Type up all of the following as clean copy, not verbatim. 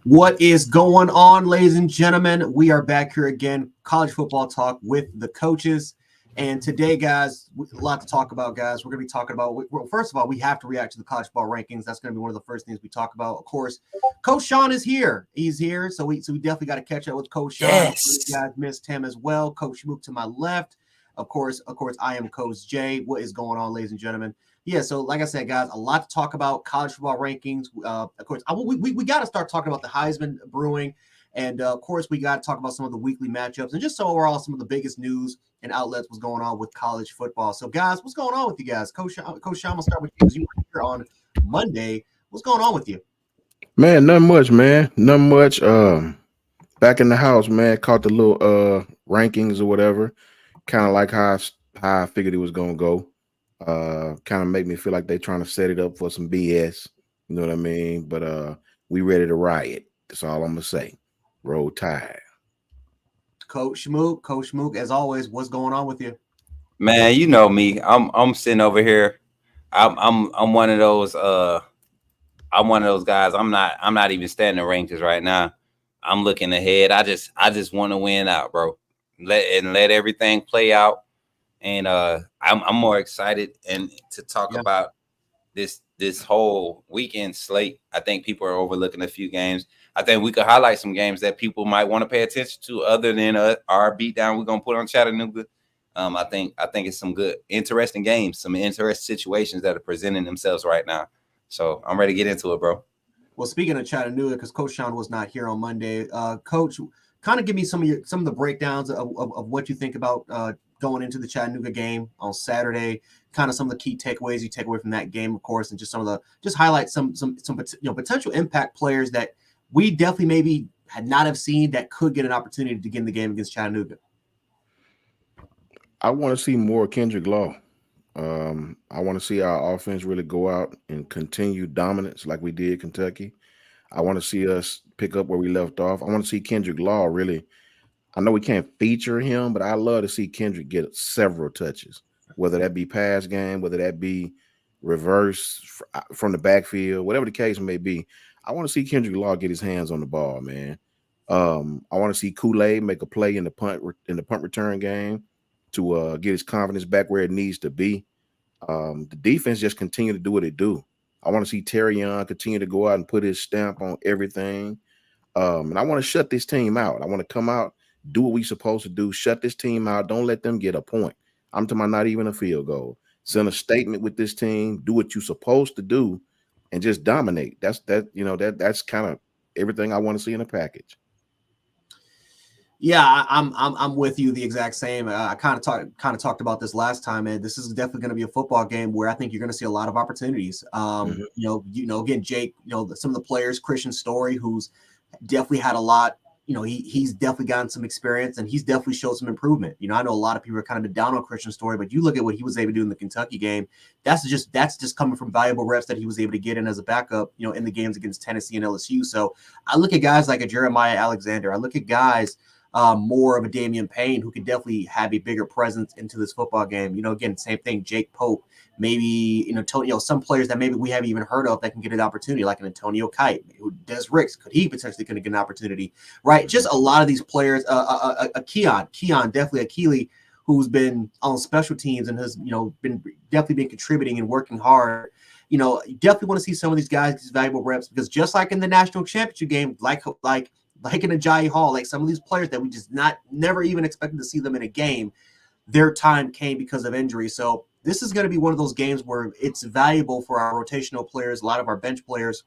What is going on, ladies and gentlemen? We are back here again, college football talk with the coaches. And today, guys, a lot to talk about, guys. We're going to be talking about, well, first of all, we have to react to the college football rankings. That's going to be one of the first things we talk about. Of course, Coach Shawn is here. He's here. So we definitely got to catch up with Coach Shawn. Yes. You guys missed him as well. Coach Smook to my left. Of course, I am Coach Jay. What is going on, ladies and gentlemen? Yeah, so like I said, guys, a lot to talk about. College football rankings. Of course, we got to start talking about the Heisman brewing. And, of course, we got to talk about some of the weekly matchups and just overall some of the biggest news and outlets what's going on with college football. So, guys, what's going on with you guys? Coach Shawn, I'll start with you because you were here on Monday. What's going on with you? Man, nothing much, man. Nothing much. Back in the house, man. Caught the little rankings or whatever. Kind of like how I figured it was gonna go. Kind of make me feel like they're trying to set it up for some BS. You know what I mean? But we ready to riot. That's all I'm gonna say. Roll Tide. Coach Smook, as always, what's going on with you? Man, you know me. I'm sitting over here. I'm one of those I'm one of those guys. I'm not even standing the rankings right now. I'm looking ahead. I just want to win out, bro. Let everything play out. And I'm more excited and to talk about this whole weekend slate. I think people are overlooking a few games. I think we could highlight some games that people might want to pay attention to other than our beatdown we're gonna put on Chattanooga. I think it's some good, interesting games, some interesting situations that are presenting themselves right now. So I'm ready to get into it, bro. Well, speaking of Chattanooga, because Coach Shawn was not here on Monday, Coach, kind of give me some of the breakdowns of what you think about going into the Chattanooga game on Saturday. Kind of some of the key takeaways you take away from that game, of course, and just highlight some potential impact players that we definitely maybe had not have seen that could get an opportunity to get in the game against Chattanooga. I want to see more Kendrick Law. I want to see our offense really go out and continue dominance like we did Kentucky. I want to see us pick up where we left off. I want to see Kendrick Law really. I know we can't feature him, but I love to see Kendrick get several touches, whether that be pass game, whether that be reverse from the backfield, whatever the case may be. I want to see Kendrick Law get his hands on the ball, man. I want to see Kool-Aid make a play in the punt return game to get his confidence back where it needs to be. The defense just continue to do what it do. I want to see Terry Young continue to go out and put his stamp on everything. And I want to shut this team out. I want to come out, do what we supposed to do, shut this team out. Don't let them get a point. I'm talking about not even a field goal. Send a statement with this team, do what you're supposed to do, and just dominate. That's kind of everything I want to see in a package. Yeah, I'm with you the exact same. I kind of talked about this last time, and this is definitely going to be a football game where I think you're going to see a lot of opportunities. Again, Jake, some of the players, Christian Story, who's definitely had a lot. He's definitely gotten some experience, and he's definitely showed some improvement. I know a lot of people are kind of been down on Christian Story, but you look at what he was able to do in the Kentucky game. That's just coming from valuable reps that he was able to get in as a backup, in the games against Tennessee and LSU. So I look at guys like a Jeremiah Alexander. I look at guys more of a Damian Payne who can definitely have a bigger presence into this football game. Again, same thing. Jake Pope, maybe some players that maybe we haven't even heard of that can get an opportunity, like an Antonio Kite, who Des Ricks. Could he potentially going to get an opportunity? Right, just a lot of these players. Keon, definitely a Keeley, who's been on special teams and has been contributing and working hard. You definitely want to see some of these guys, these valuable reps, because just like in the national championship game, like in Ajayi Hall, like some of these players that we just never even expected to see them in a game, their time came because of injury. So this is going to be one of those games where it's valuable for our rotational players, a lot of our bench players,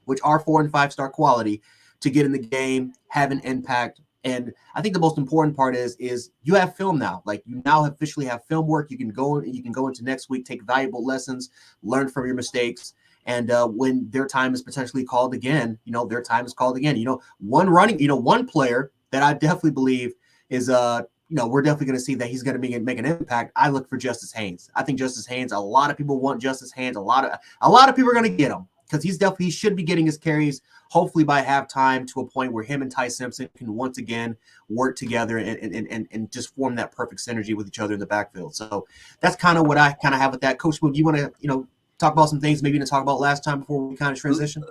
which are 4- and 5-star quality, to get in the game, have an impact. And I think the most important part is you have film now. Like, you now officially have film work. You can go into next week, take valuable lessons, learn from your mistakes. And when their time is potentially called again, their time is called again. One player that I definitely believe is we're definitely going to see that he's going to make an impact. I look for Justice Haynes. I think Justice Haynes, a lot of people want Justice Haynes. A lot of people are going to get him because he should be getting his carries hopefully by halftime, to a point where him and Ty Simpson can once again work together and just form that perfect synergy with each other in the backfield. So that's kind of what I have with that. Coach Smook, you want to talk about some things maybe to talk about last time before we kind of transition?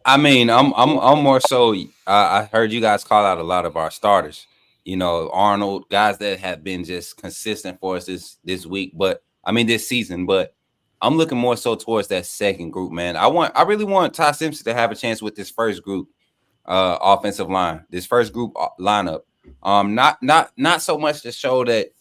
I mean, I'm more so. I heard you guys call out a lot of our starters. You know, Arnold, guys that have been just consistent for us this week, but I mean this season. But I'm looking more so towards that second group, man. I really want Ty Simpson to have a chance with this first group, offensive line, this first group lineup. Not so much to show that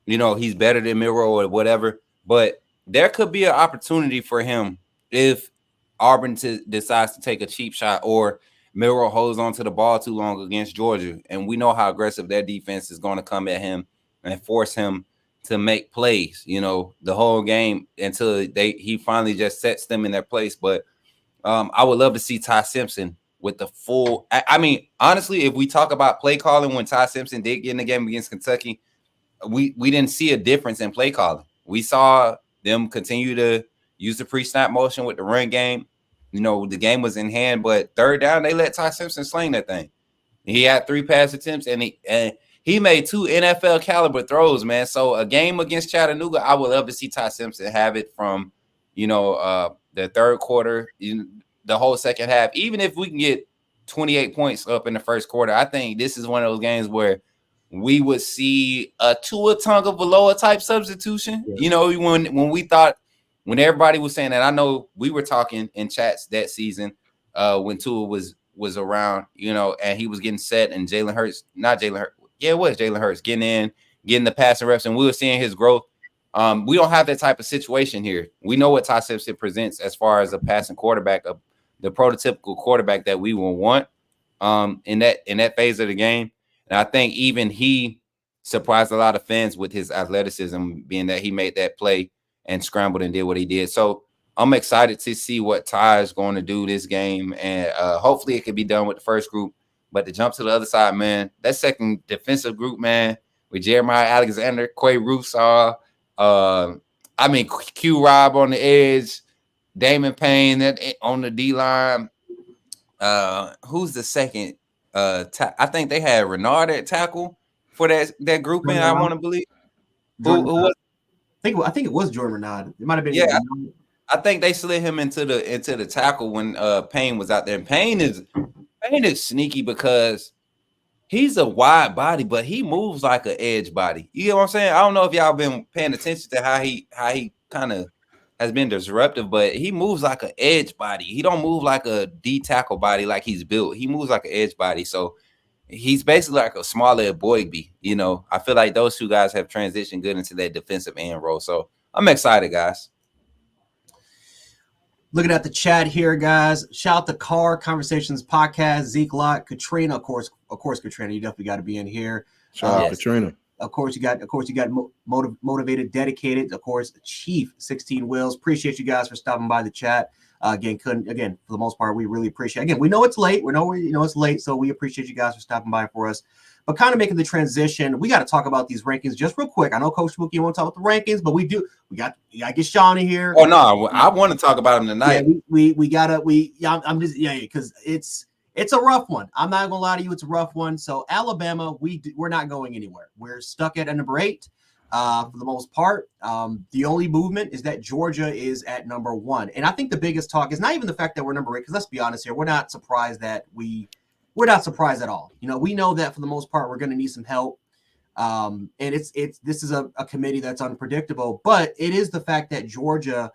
he's better than Miro or whatever, but there could be an opportunity for him if Auburn decides to take a cheap shot or Miro holds on to the ball too long against Georgia. And we know how aggressive their defense is going to come at him and force him to make plays, the whole game until he finally just sets them in their place. But I would love to see Ty Simpson with the full. I mean, honestly, if we talk about play calling when Ty Simpson did get in the game against Kentucky, we didn't see a difference in play calling. We saw them continue to use the pre-snap motion with the run game. The game was in hand, but third down, they let Ty Simpson sling that thing. He had 3 pass attempts, and he made 2 NFL caliber throws, man. So a game against Chattanooga, I would love to see Ty Simpson have it from, the third quarter, the whole second half. Even if we can get 28 points up in the first quarter, I think this is one of those games where we would see a Tua Tagovailoa type substitution. Yeah. When everybody was saying that, I know we were talking in chats that season when Tua was around, and he was getting set, and Jalen Hurts, it was Jalen Hurts getting the passing reps, and we were seeing his growth. We don't have that type of situation here. We know what Ty Simpson presents as far as a passing quarterback, the prototypical quarterback that we will want in that phase of the game. And I think even he surprised a lot of fans with his athleticism, being that he made that play and scrambled and did what he did. So I'm excited to see what Ty is going to do this game. And hopefully it can be done with the first group. But to jump to the other side, man, that second defensive group, man, with Jeremiah Alexander, Quay Russaw, Q-Rob on the edge, Damon Payne on the D-line. Who's the second? I think they had Renard at tackle for that grouping. I want to believe. Who was? I think it was Jordan Renard. It might have been. Yeah, I think they slid him into the tackle when Payne was out there. And Payne is sneaky because he's a wide body, but he moves like an edge body. You get what I'm saying? I don't know if y'all been paying attention to how he kind of has been disruptive, but he moves like an edge body. He don't move like a D tackle body like he's built. He moves like an edge body. So he's basically like a smaller Boygby. I feel like those two guys have transitioned good into that defensive end role. So I'm excited, guys. Looking at the chat here, guys. Shout out to Car Conversations Podcast, Zeke Lott, Katrina. Of course, Katrina, you definitely got to be in here. Shout out Katrina. Of course, you got motivated, dedicated. Of course, Chief 16 Wheels. Appreciate you guys for stopping by the chat. Again, for the most part, we really appreciate. Again, we know it's late. We know it's late, so we appreciate you guys for stopping by for us. But kind of making the transition, we got to talk about these rankings just real quick. I know Coach Smook, you want to talk about the rankings, but we do. We got to get Shawn in here. Oh no, I want to talk about them tonight. Yeah, because it's a rough one. I'm not gonna lie to you, it's a rough one. So Alabama, we're not going anywhere. We're stuck at number 8 for the most part. The only movement is that Georgia is at number 1, and I think the biggest talk is not even the fact that we're number 8. Because let's be honest here, we're not surprised we're not surprised at all. We know that for the most part we're going to need some help. And this is a committee that's unpredictable, but it is the fact that Georgia,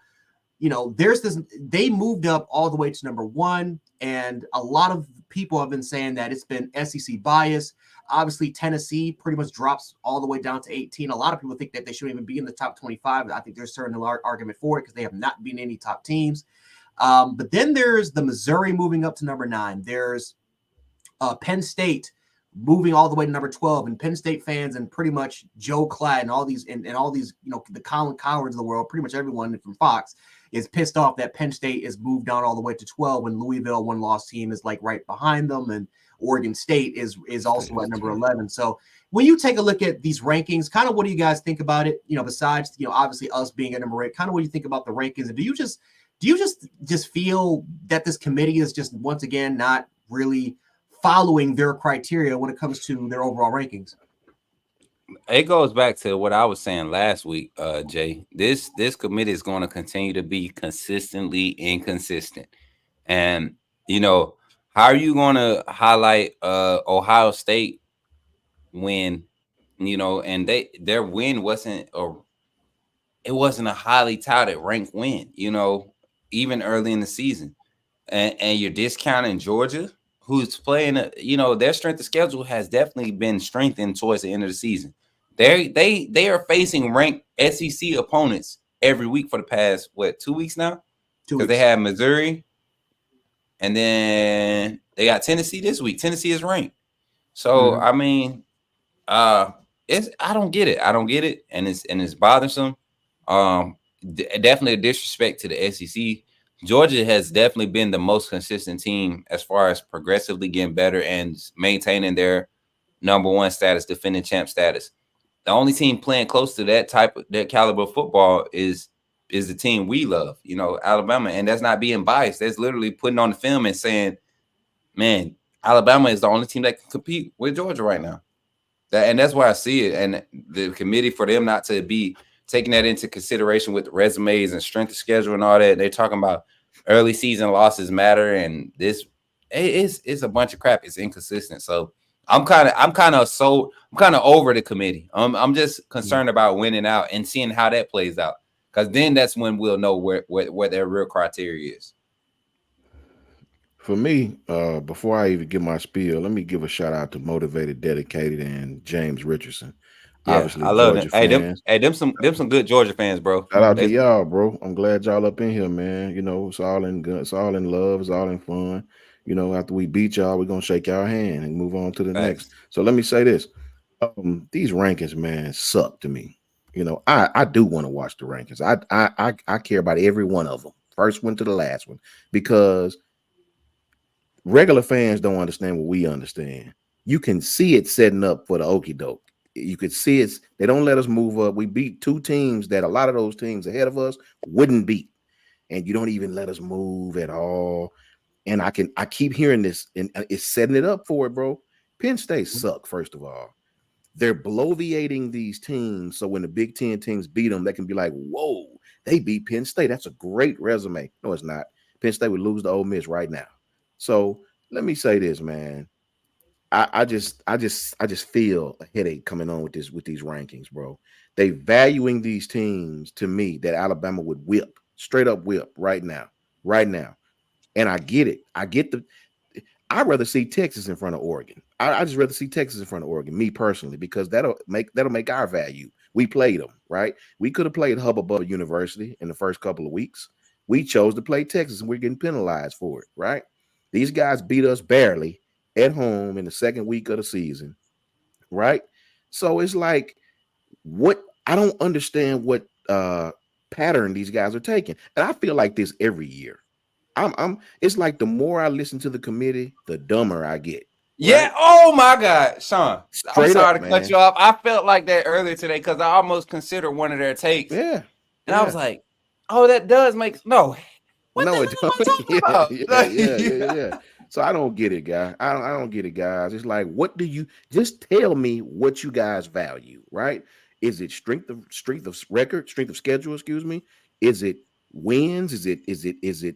they moved up all the way to number 1. And a lot of people have been saying that it's been SEC bias. Obviously, Tennessee pretty much drops all the way down to 18. A lot of people think that they shouldn't even be in the top 25. I think there's certainly a large argument for it because they have not been any top teams. But then there's the Missouri moving up to number 9. There's Penn State moving all the way to number 12, and Penn State fans and pretty much Joe Klatt and all these the Colin Cowards of the world, pretty much everyone from Fox is pissed off that Penn State is moved down all the way to 12 when Louisville, one-loss team, is like right behind them, and Oregon State is also at number 11. So when you take a look at these rankings, kind of what do you guys think about it? Besides obviously us being at number 8, kind of what do you think about the rankings? And do you just feel that this committee is just once again not really following their criteria when it comes to their overall rankings? It goes back to what I was saying last week, Jay. This committee is going to continue to be consistently inconsistent, and how are you going to highlight Ohio State when and their win it wasn't a highly touted ranked win, even early in the season, and you're discounting Georgia, who's playing their strength of schedule has definitely been strengthened towards the end of the season. They are facing ranked SEC opponents every week for the past 2 weeks now, 2 because they weeks. had Missouri, and then they got Tennessee this week. Tennessee is ranked, so I mean, I don't get it. I don't get it, and it's bothersome. Definitely a disrespect to the SEC. Georgia has definitely been the most consistent team as far as progressively getting better and maintaining their #1 status, defending champ status. The only team playing close to that caliber of football is the team we love, Alabama, and that's not being biased. That's literally putting on the film and saying, man, Alabama is the only team that can compete with Georgia right now. And that's why I see it. And the committee, for them not to be taking that into consideration with resumes and strength of schedule and all that, they're talking about early season losses matter, and this it's a bunch of crap. It's inconsistent. So I'm kind of over the committee. I'm just concerned about winning out and seeing how that plays out, because then that's when we'll know where their real criteria is. For me, before I even give my spiel, let me give a shout out to Motivated, Dedicated, and James Richardson. Yeah, Obviously, I love them. Georgia fans. Them some good Georgia fans, bro. Shout out to y'all, bro. I'm glad y'all up in here, man. It's all in good. It's all in love. It's all in fun. After we beat y'all, we're gonna shake y'all hand and move on to the next. So let me say this: these rankings, man, suck to me. I do want to watch the rankings. I care about every one of them, first one to the last one, because regular fans don't understand what we understand. You can see it setting up for the okie doke. You could see it. They don't let us move up. We beat two teams that a lot of those teams ahead of us wouldn't beat, and you don't even let us move at all. And I keep hearing this, and it's setting it up for it, bro. Penn State suck. First of all, they're bloviating these teams, so when the Big Ten teams beat them, they can be like, "Whoa, they beat Penn State. That's a great resume." No, it's not. Penn State would lose to Ole Miss right now. So let me say this, man. I just feel a headache coming on with these rankings, bro. They valuing these teams to me that Alabama would whip, straight up whip right now. And I get it. I'd rather see Texas in front of Oregon. I just rather see Texas in front of Oregon, me personally, because that'll make our value. We played them, right? We could have played Hubba Bubba University in the first couple of weeks. We chose to play Texas, and we're getting penalized for it, right? These guys beat us barely at home in the second week of the season, right? So it's like, what I don't understand what pattern these guys are taking. And I feel like this every year. It's like the more I listen to the committee, the dumber I get. Yeah. Right? Oh my God, Sean. I'm Straight sorry up, to cut man. you off. I felt like that earlier today because I almost considered one of their takes. Yeah. And I was like, oh, that does make no. What No, the it hell am I talking about? yeah. So I don't get it, guys. I don't get it, guys. It's like, what do you just tell me what you guys value, right? Is it strength of record, strength of schedule, excuse me? Is it wins? Is it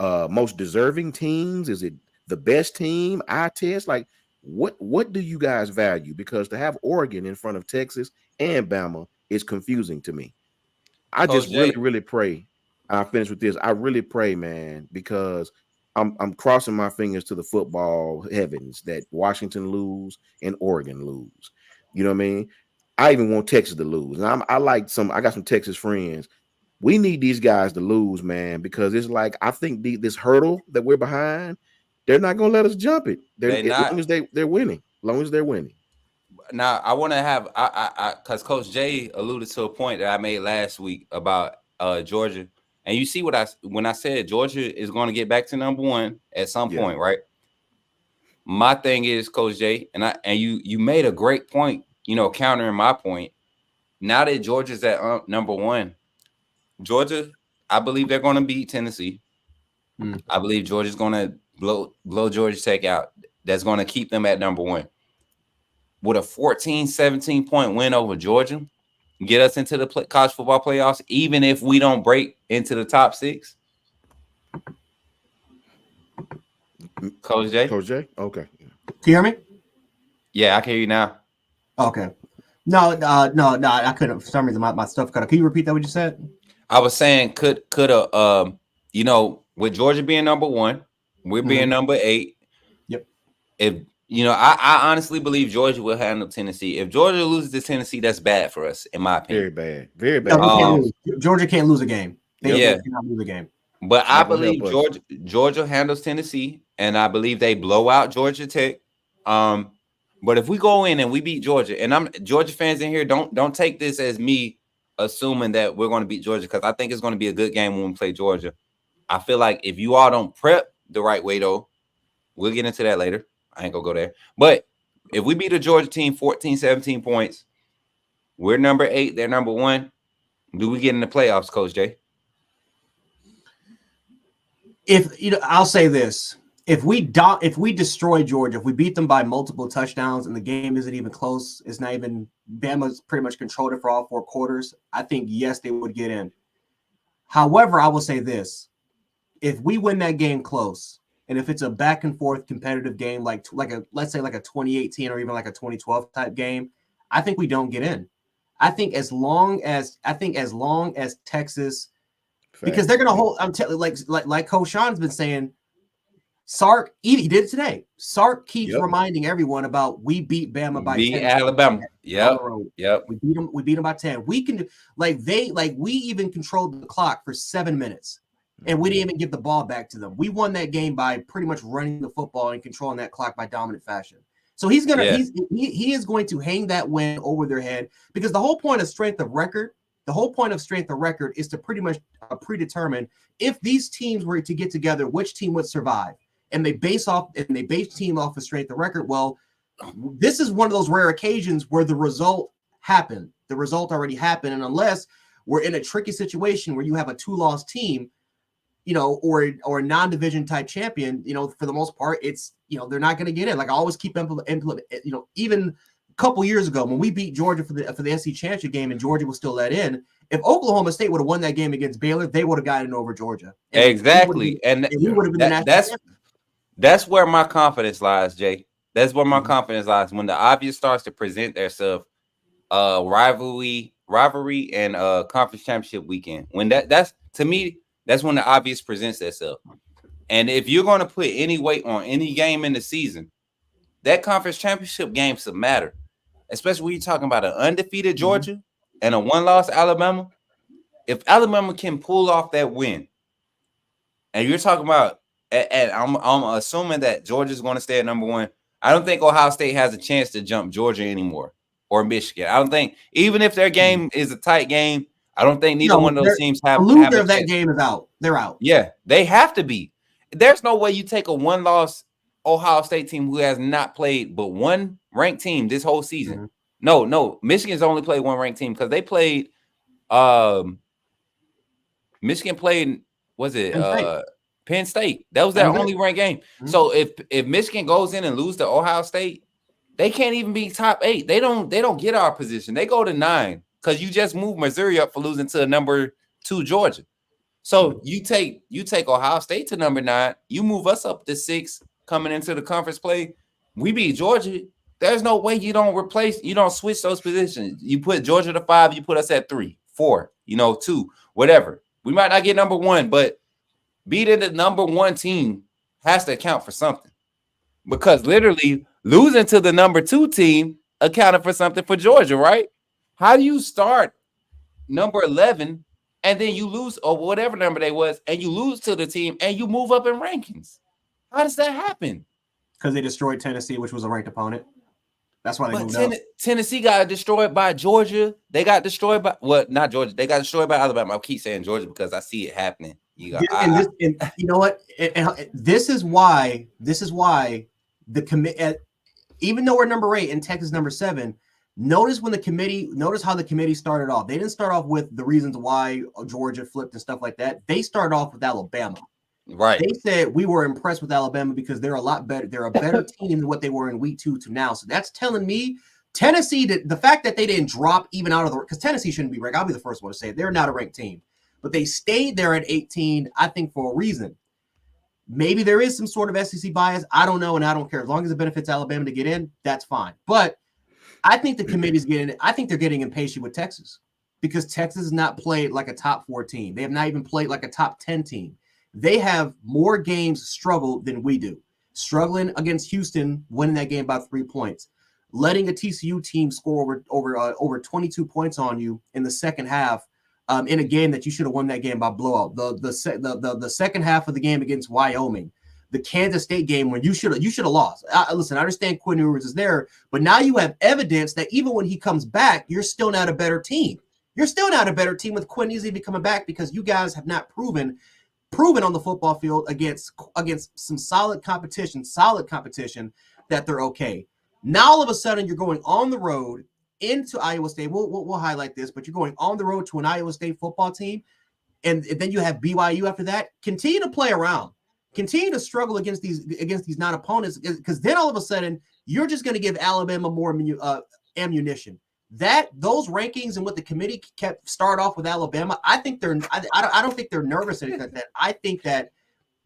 most deserving teams? Is it the best team? I test like what do you guys value? Because to have Oregon in front of Texas and Bama is confusing to me. I Coach just really, Jay. really pray. I finish with this. I really pray, man, because I'm crossing my fingers to the football heavens that Washington lose and Oregon lose. You know what I mean? I even want Texas to lose. And I got some Texas friends. We need these guys to lose, man, because it's like I think this hurdle that we're behind, they're not gonna let us jump it. As long as they're winning. As long as they're winning. Now I want to have because Coach Jay alluded to a point that I made last week about Georgia, and you see when I said Georgia is going to get back to #1 at some point, right? My thing is, Coach Jay, and you made a great point, countering my point. Now that Georgia's at #1, Georgia, I believe they're going to beat Tennessee. I believe Georgia's going to blow Georgia Tech out. That's going to keep them at #1. with a 14, 17 point win over Georgia, get us into the college football playoffs, even if we don't break into the top 6? Coach J? Coach J? Okay. Can you hear me? Yeah, I can hear you now. Okay. No, I couldn't. For some reason, my stuff cut off. Can you repeat that? What you said? I was saying, could you know, with Georgia being number 1, we're being number 8. Yep. If you know, I honestly believe Georgia will handle Tennessee. If Georgia loses to Tennessee, that's bad for us, in my opinion. Very bad. Very bad. No, Georgia can't lose a game. They cannot lose a game. But I believe Georgia handles Tennessee, and I believe they blow out Georgia Tech. But if we go in and we beat Georgia, and I'm Georgia fans in here, don't take this as me assuming that we're going to beat Georgia, because I think it's going to be a good game when we play Georgia. I feel like if you all don't prep the right way, though, we'll get into that later. I ain't gonna go there. But if we beat a Georgia team 14, 17 points, we're number 8, they're number 1. Do we get in the playoffs, Coach J? I'll say this: if we destroy Georgia, if we beat them by multiple touchdowns and the game isn't even close, it's not even, Bama's pretty much controlled it for all 4 quarters, I think yes, they would get in. However, I will say this: if we win that game close, and if it's a back and forth competitive game, like let's say like a 2018 or even like a 2012 type game, I think we don't get in. I think as long as Texas, because they're gonna hold. I'm telling like Coach Shawn's been saying. Sark, he did it today. Sark keeps reminding everyone about we beat Bama by 10. Alabama. Yep. We beat them by 10. We can we even controlled the clock for 7 minutes. And we didn't even give the ball back to them. We won that game by pretty much running the football and controlling that clock by dominant fashion. So he is going to hang that win over their head, because the whole point of strength of record is to pretty much predetermine if these teams were to get together, which team would survive. And they base team off of strength of record. Well, this is one of those rare occasions where the result happened. The result already happened. And unless we're in a tricky situation where you have a 2-loss team, or a non-division type champion, for the most part, it's, they're not going to get in. Like I always keep even a couple years ago when we beat Georgia for the SEC championship game and Georgia was still let in. If Oklahoma State would have won that game against Baylor, they would have gotten over Georgia. Exactly. And we would have been the national champion. That's where my confidence lies, Jay. That's where my confidence lies. When the obvious starts to present themselves, rivalry and conference championship weekend. When that's to me, that's when the obvious presents itself. And if you're going to put any weight on any game in the season, that conference championship game should matter. Especially when you're talking about an undefeated Georgia and a 1-loss Alabama. If Alabama can pull off that win, and you're talking about, and I'm assuming that Georgia's going to stay at number 1. I don't think Ohio State has a chance to jump Georgia anymore, or Michigan. I don't think, even if their game is a tight game, I don't think neither one of those teams have. The loser of that game is out. They're out. Yeah, they have to be. There's no way you take a 1-loss Ohio State team who has not played but one ranked team this whole season. No, Michigan's only played one ranked team because they played. Michigan played. Was it Penn State? That was their only ranked game. So if Michigan goes in and lose to Ohio State, they can't even be top 8. They don't get our position. They go to 9 because you just moved Missouri up for losing to number 2 Georgia. So you take Ohio State to number 9. You move us up to 6 coming into the conference play. We beat Georgia. There's no way you don't switch those positions. You put Georgia to 5. You put us at 3, 4, 2, whatever. We might not get number 1, but beating the number 1 team has to account for something, because literally losing to the number 2 team accounted for something for Georgia, right? How do you start number 11 and then you lose, or whatever number they was, and you lose to the team and you move up in rankings? How does that happen? Because they destroyed Tennessee, which was a ranked opponent. That's why they moved up. Tennessee got destroyed by Georgia. They got destroyed by not Georgia. They got destroyed by Alabama. I keep saying Georgia because I see it happening. You know what? This is why the committee, even though we're number 8 and Texas number 7, notice how the committee started off. They didn't start off with the reasons why Georgia flipped and stuff like that. They started off with Alabama. Right. They said we were impressed with Alabama because they're a lot better. They're a better team than what they were in week 2 to now. So that's telling me Tennessee, the fact that they didn't drop even out of the, because Tennessee shouldn't be ranked. I'll be the first one to say it. They're not a ranked team, but they stayed there at 18, I think, for a reason. Maybe there is some sort of SEC bias. I don't know, and I don't care. As long as it benefits Alabama to get in, that's fine. But I think the committee's I think they're getting impatient with Texas because Texas has not played like a top 4 team. They have not even played like a top 10 team. They have more games struggled than we do. Struggling against Houston, winning that game by 3 points. Letting a TCU team score over 22 points on you in the second half in a game that you should have won that game by blowout. The second half of the game against Wyoming, the Kansas State game when you should have lost. Listen, I understand Quinn Ewers is there, but now you have evidence that even when he comes back, you're still not a better team. You're still not a better team with Quinn easily coming back because you guys have not proven on the football field against some solid competition that they're okay. Now all of a sudden you're going on the road into Iowa State. We'll highlight this, but you're going on the road to an Iowa State football team, and then you have BYU after that. Continue to play around. Continue to struggle against these non-opponents, because then all of a sudden you're just going to give Alabama more ammunition. Those rankings and what the committee kept start off with Alabama, I think I don't think they're nervous at that. I think that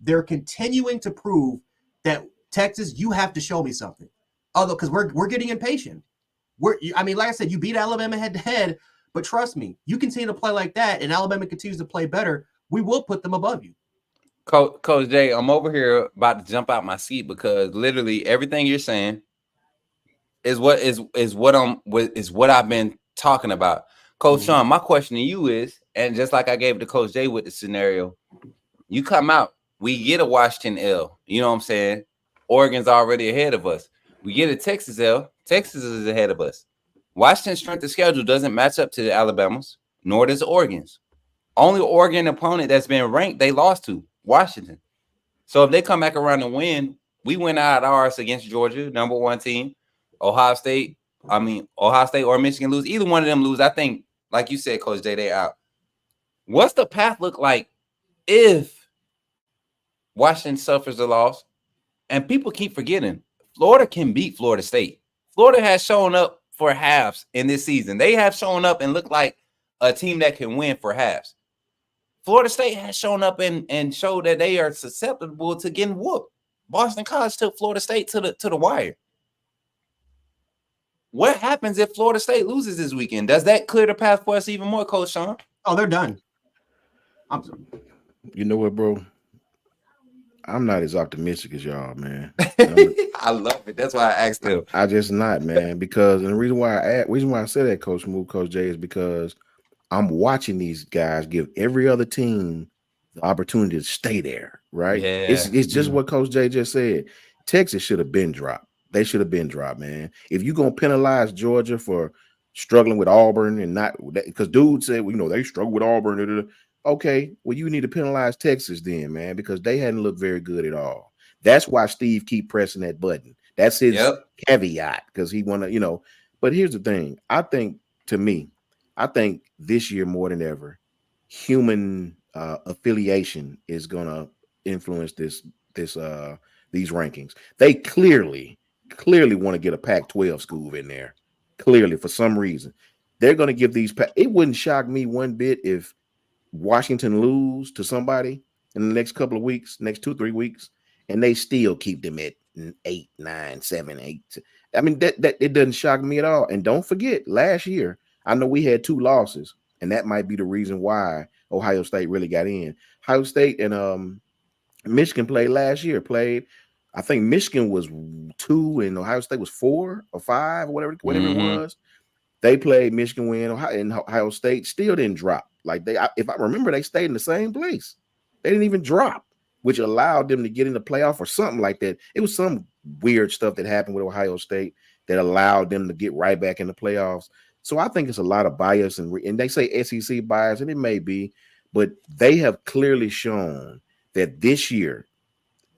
they're continuing to prove that Texas, you have to show me something. Although, because we're getting impatient. Like I said, you beat Alabama head to head, but trust me, you continue to play like that, and Alabama continues to play better, we will put them above you. Coach Jay, I'm over here about to jump out my seat because literally everything you're saying is what I've been talking about. Coach Shawn, my question to you is, and just like I gave it to Coach Jay with the scenario, you come out, we get a Washington L, you know what I'm saying? Oregon's already ahead of us. We get a Texas L, Texas is ahead of us. Washington's strength of schedule doesn't match up to the Alabama's, nor does Oregon's. Only Oregon opponent that's been ranked, they lost to Washington. So if they come back around and win, we win out ours against Georgia, #1 team. Ohio State or Michigan lose. Either one of them lose. I think, like you said, Coach Jay, they out. What's the path look like if Washington suffers a loss? And people keep forgetting, Florida can beat Florida State. Florida has shown up for halves in this season. They have shown up and looked like a team that can win for halves. Florida State has shown up and showed that they are susceptible to getting whooped. Boston College took Florida State to the wire. What happens if Florida State loses this weekend? Does that clear the path for us even more, Coach Shawn? Oh, they're done. You know what, bro? I'm not as optimistic as y'all, man. I love it. That's why I asked him. I just not, man, because and the reason why I said that, Coach Smook, Coach Jay, is because I'm watching these guys give every other team the opportunity to stay there, right? Yeah. It's just what Coach Jay just said. Texas should have been dropped. They should have been dropped, man. If you're going to penalize Georgia for struggling with Auburn and not – because dude said, well, you know, they struggle with Auburn. Okay, well, you need to penalize Texas then, man, because they hadn't looked very good at all. That's why Steve keep pressing that button. That's his caveat, because he want to, you know. But here's the thing. I think this year more than ever, human affiliation is going to influence these rankings. They clearly want to get a Pac-12 school in there. Clearly, for some reason, they're going to give these. It wouldn't shock me one bit if Washington lose to somebody in the next couple of weeks, next 2-3 weeks, and they still keep them at 8, 9, 7, 8. I mean, that it doesn't shock me at all. And don't forget, last year, I know we had 2 losses, and that might be the reason why Ohio State really got in. Ohio State and Michigan played last year. I think Michigan was 2 and Ohio State was 4 or 5 or whatever it was. They played Michigan win, and Ohio State still didn't drop. Like if I remember, they stayed in the same place. They didn't even drop, which allowed them to get in the playoff or something like that. It was some weird stuff that happened with Ohio State that allowed them to get right back in the playoffs. So I think it's a lot of bias, and they say SEC bias, and it may be, but they have clearly shown that this year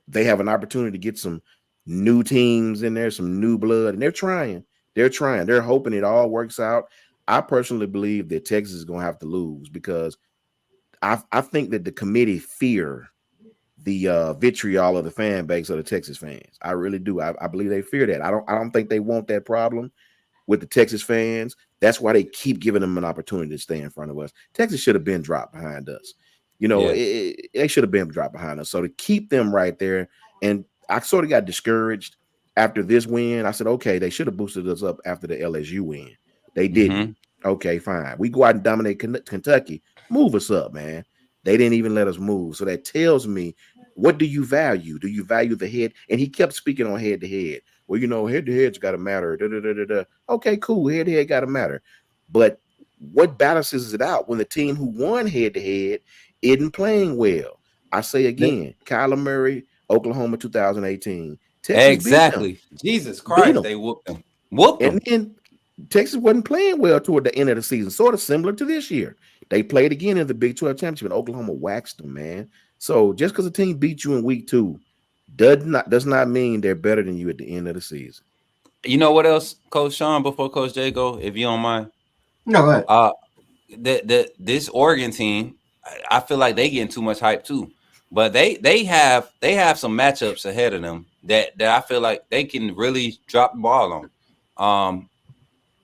they have an opportunity to get some new teams in there, some new blood, and they're trying. They're hoping it all works out. I personally believe that Texas is going to have to lose because I think that the committee fear the vitriol of the fan base of the Texas fans. I really do. I believe they fear that. I don't think they want that problem. with the Texas fans. That's why they keep giving them an opportunity to stay in front of us. Texas should have been dropped behind us. They should have been dropped behind us. So to keep them right there, and I sort of got discouraged after this win. I said, okay, they should have boosted us up after the LSU win. They didn't. Okay, fine. We go out and dominate Kentucky. Move us up, man. They didn't even let us move. So that tells me, what do you value? Do you value the head? And he kept speaking on head to head. Well, head to head's got to matter. Okay, cool. Head to head got to matter. But what balances it out when the team who won head to head isn't playing well? I say again, Kyler Murray, Oklahoma 2018. Texas exactly. Jesus Christ, they whooped them. And then Texas wasn't playing well toward the end of the season, sort of similar to this year. They played again in the Big 12 championship, and Oklahoma waxed them, man. So just because a team beat you in week 2 does not mean they're better than you at the end of the season. You know what else, Coach Shawn, before Coach Jay go, if you don't mind? No, go ahead. This Oregon team, I feel like they getting too much hype too. But they have some matchups ahead of them that I feel like they can really drop the ball on.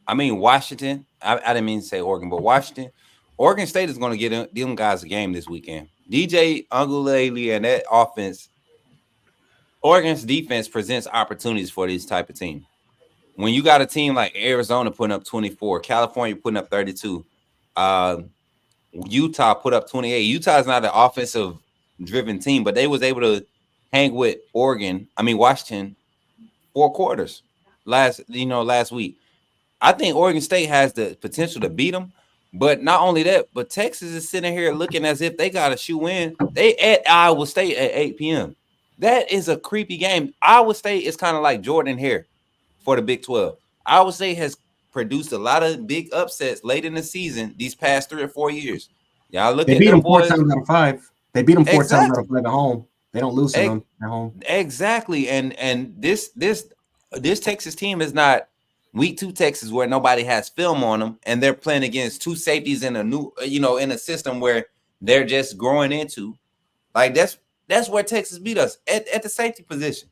I mean, Washington. I didn't mean to say Oregon, but Washington. Oregon State is going to get them guys a game this weekend. DJ Ungulele and that offense. Oregon's defense presents opportunities for this type of team. When you got a team like Arizona putting up 24, California putting up 32, Utah put up 28. Utah is not an offensive-driven team, but they was able to hang with Washington 4 quarters last week. I think Oregon State has the potential to beat them, but not only that, but Texas is sitting here looking as if they got a shoe in. They at Iowa State at 8 p.m. That is a creepy game. Iowa State is kind of like Jordan Hare for the Big 12. Iowa State has produced a lot of big upsets late in the season these past 3 or 4 years. Y'all look at them boys. They beat them 4 times out of 5. They beat them 4 times out of 5 at home. They don't lose to them at home. Exactly. And this Texas team is not week 2 Texas where nobody has film on them and they're playing against 2 safeties in a new, in a system where they're just growing into. Like that's where Texas beat us at the safety position.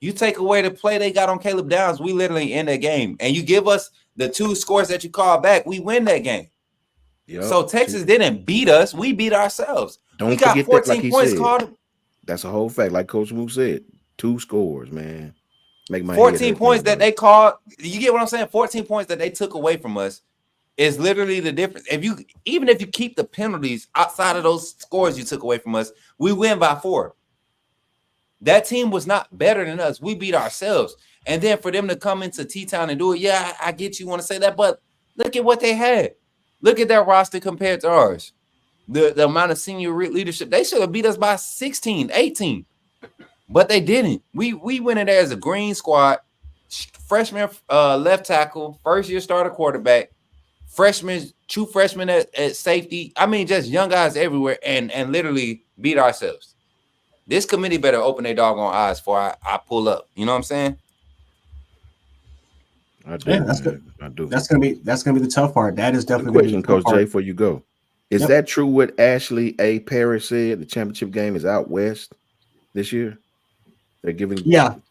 You take away the play they got on Caleb Downs, we literally end that game. And you give us the 2 scores that you call back, we win that game. Yep. So Texas didn't beat us, we beat ourselves. Don't we got forget 14 that, like points said. called. That's a whole fact. Like Coach Smook said, 2 scores, man. Make my 14 points that they called. You get what I'm saying? 14 points that they took away from us is literally the difference. Even if you keep the penalties outside of those scores you took away from us, we win by 4. That team was not better than us. We beat ourselves. And then for them to come into T-Town and do it, yeah, I get you want to say that, but look at what they had. Look at their roster compared to ours. The amount of senior leadership. They should have beat us by 16, 18. But they didn't. We went in there as a green squad, freshman left tackle, first-year starter quarterback, true freshmen at safety. I mean, just young guys everywhere and literally beat ourselves. This committee better open their doggone eyes before I pull up. You know what I'm saying? I do. Yeah, that's good. I do. That's gonna be the tough part. That is definitely the question, Coach Jay, before you go. Is that true what Ashley A. Parrish said? The championship game is out west this year. They're giving the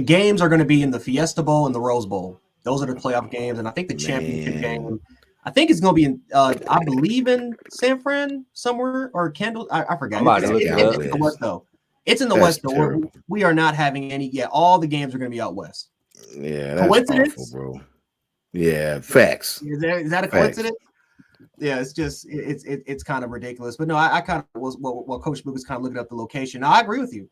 games are going to be in the Fiesta Bowl and the Rose Bowl. Those are the playoff games, and I think the championship game, I think it's going to be in I believe in San Fran somewhere or Kendall. I forgot. It's in the West though. It's in the West though. We are not having any. Yeah, all the games are going to be out west. Yeah, that's coincidence, awful, bro. Yeah, facts. Is that a coincidence? Yeah, it's just it's kind of ridiculous. But no, I kind of was Coach Smook was kind of looking up the location. Now, I agree with you.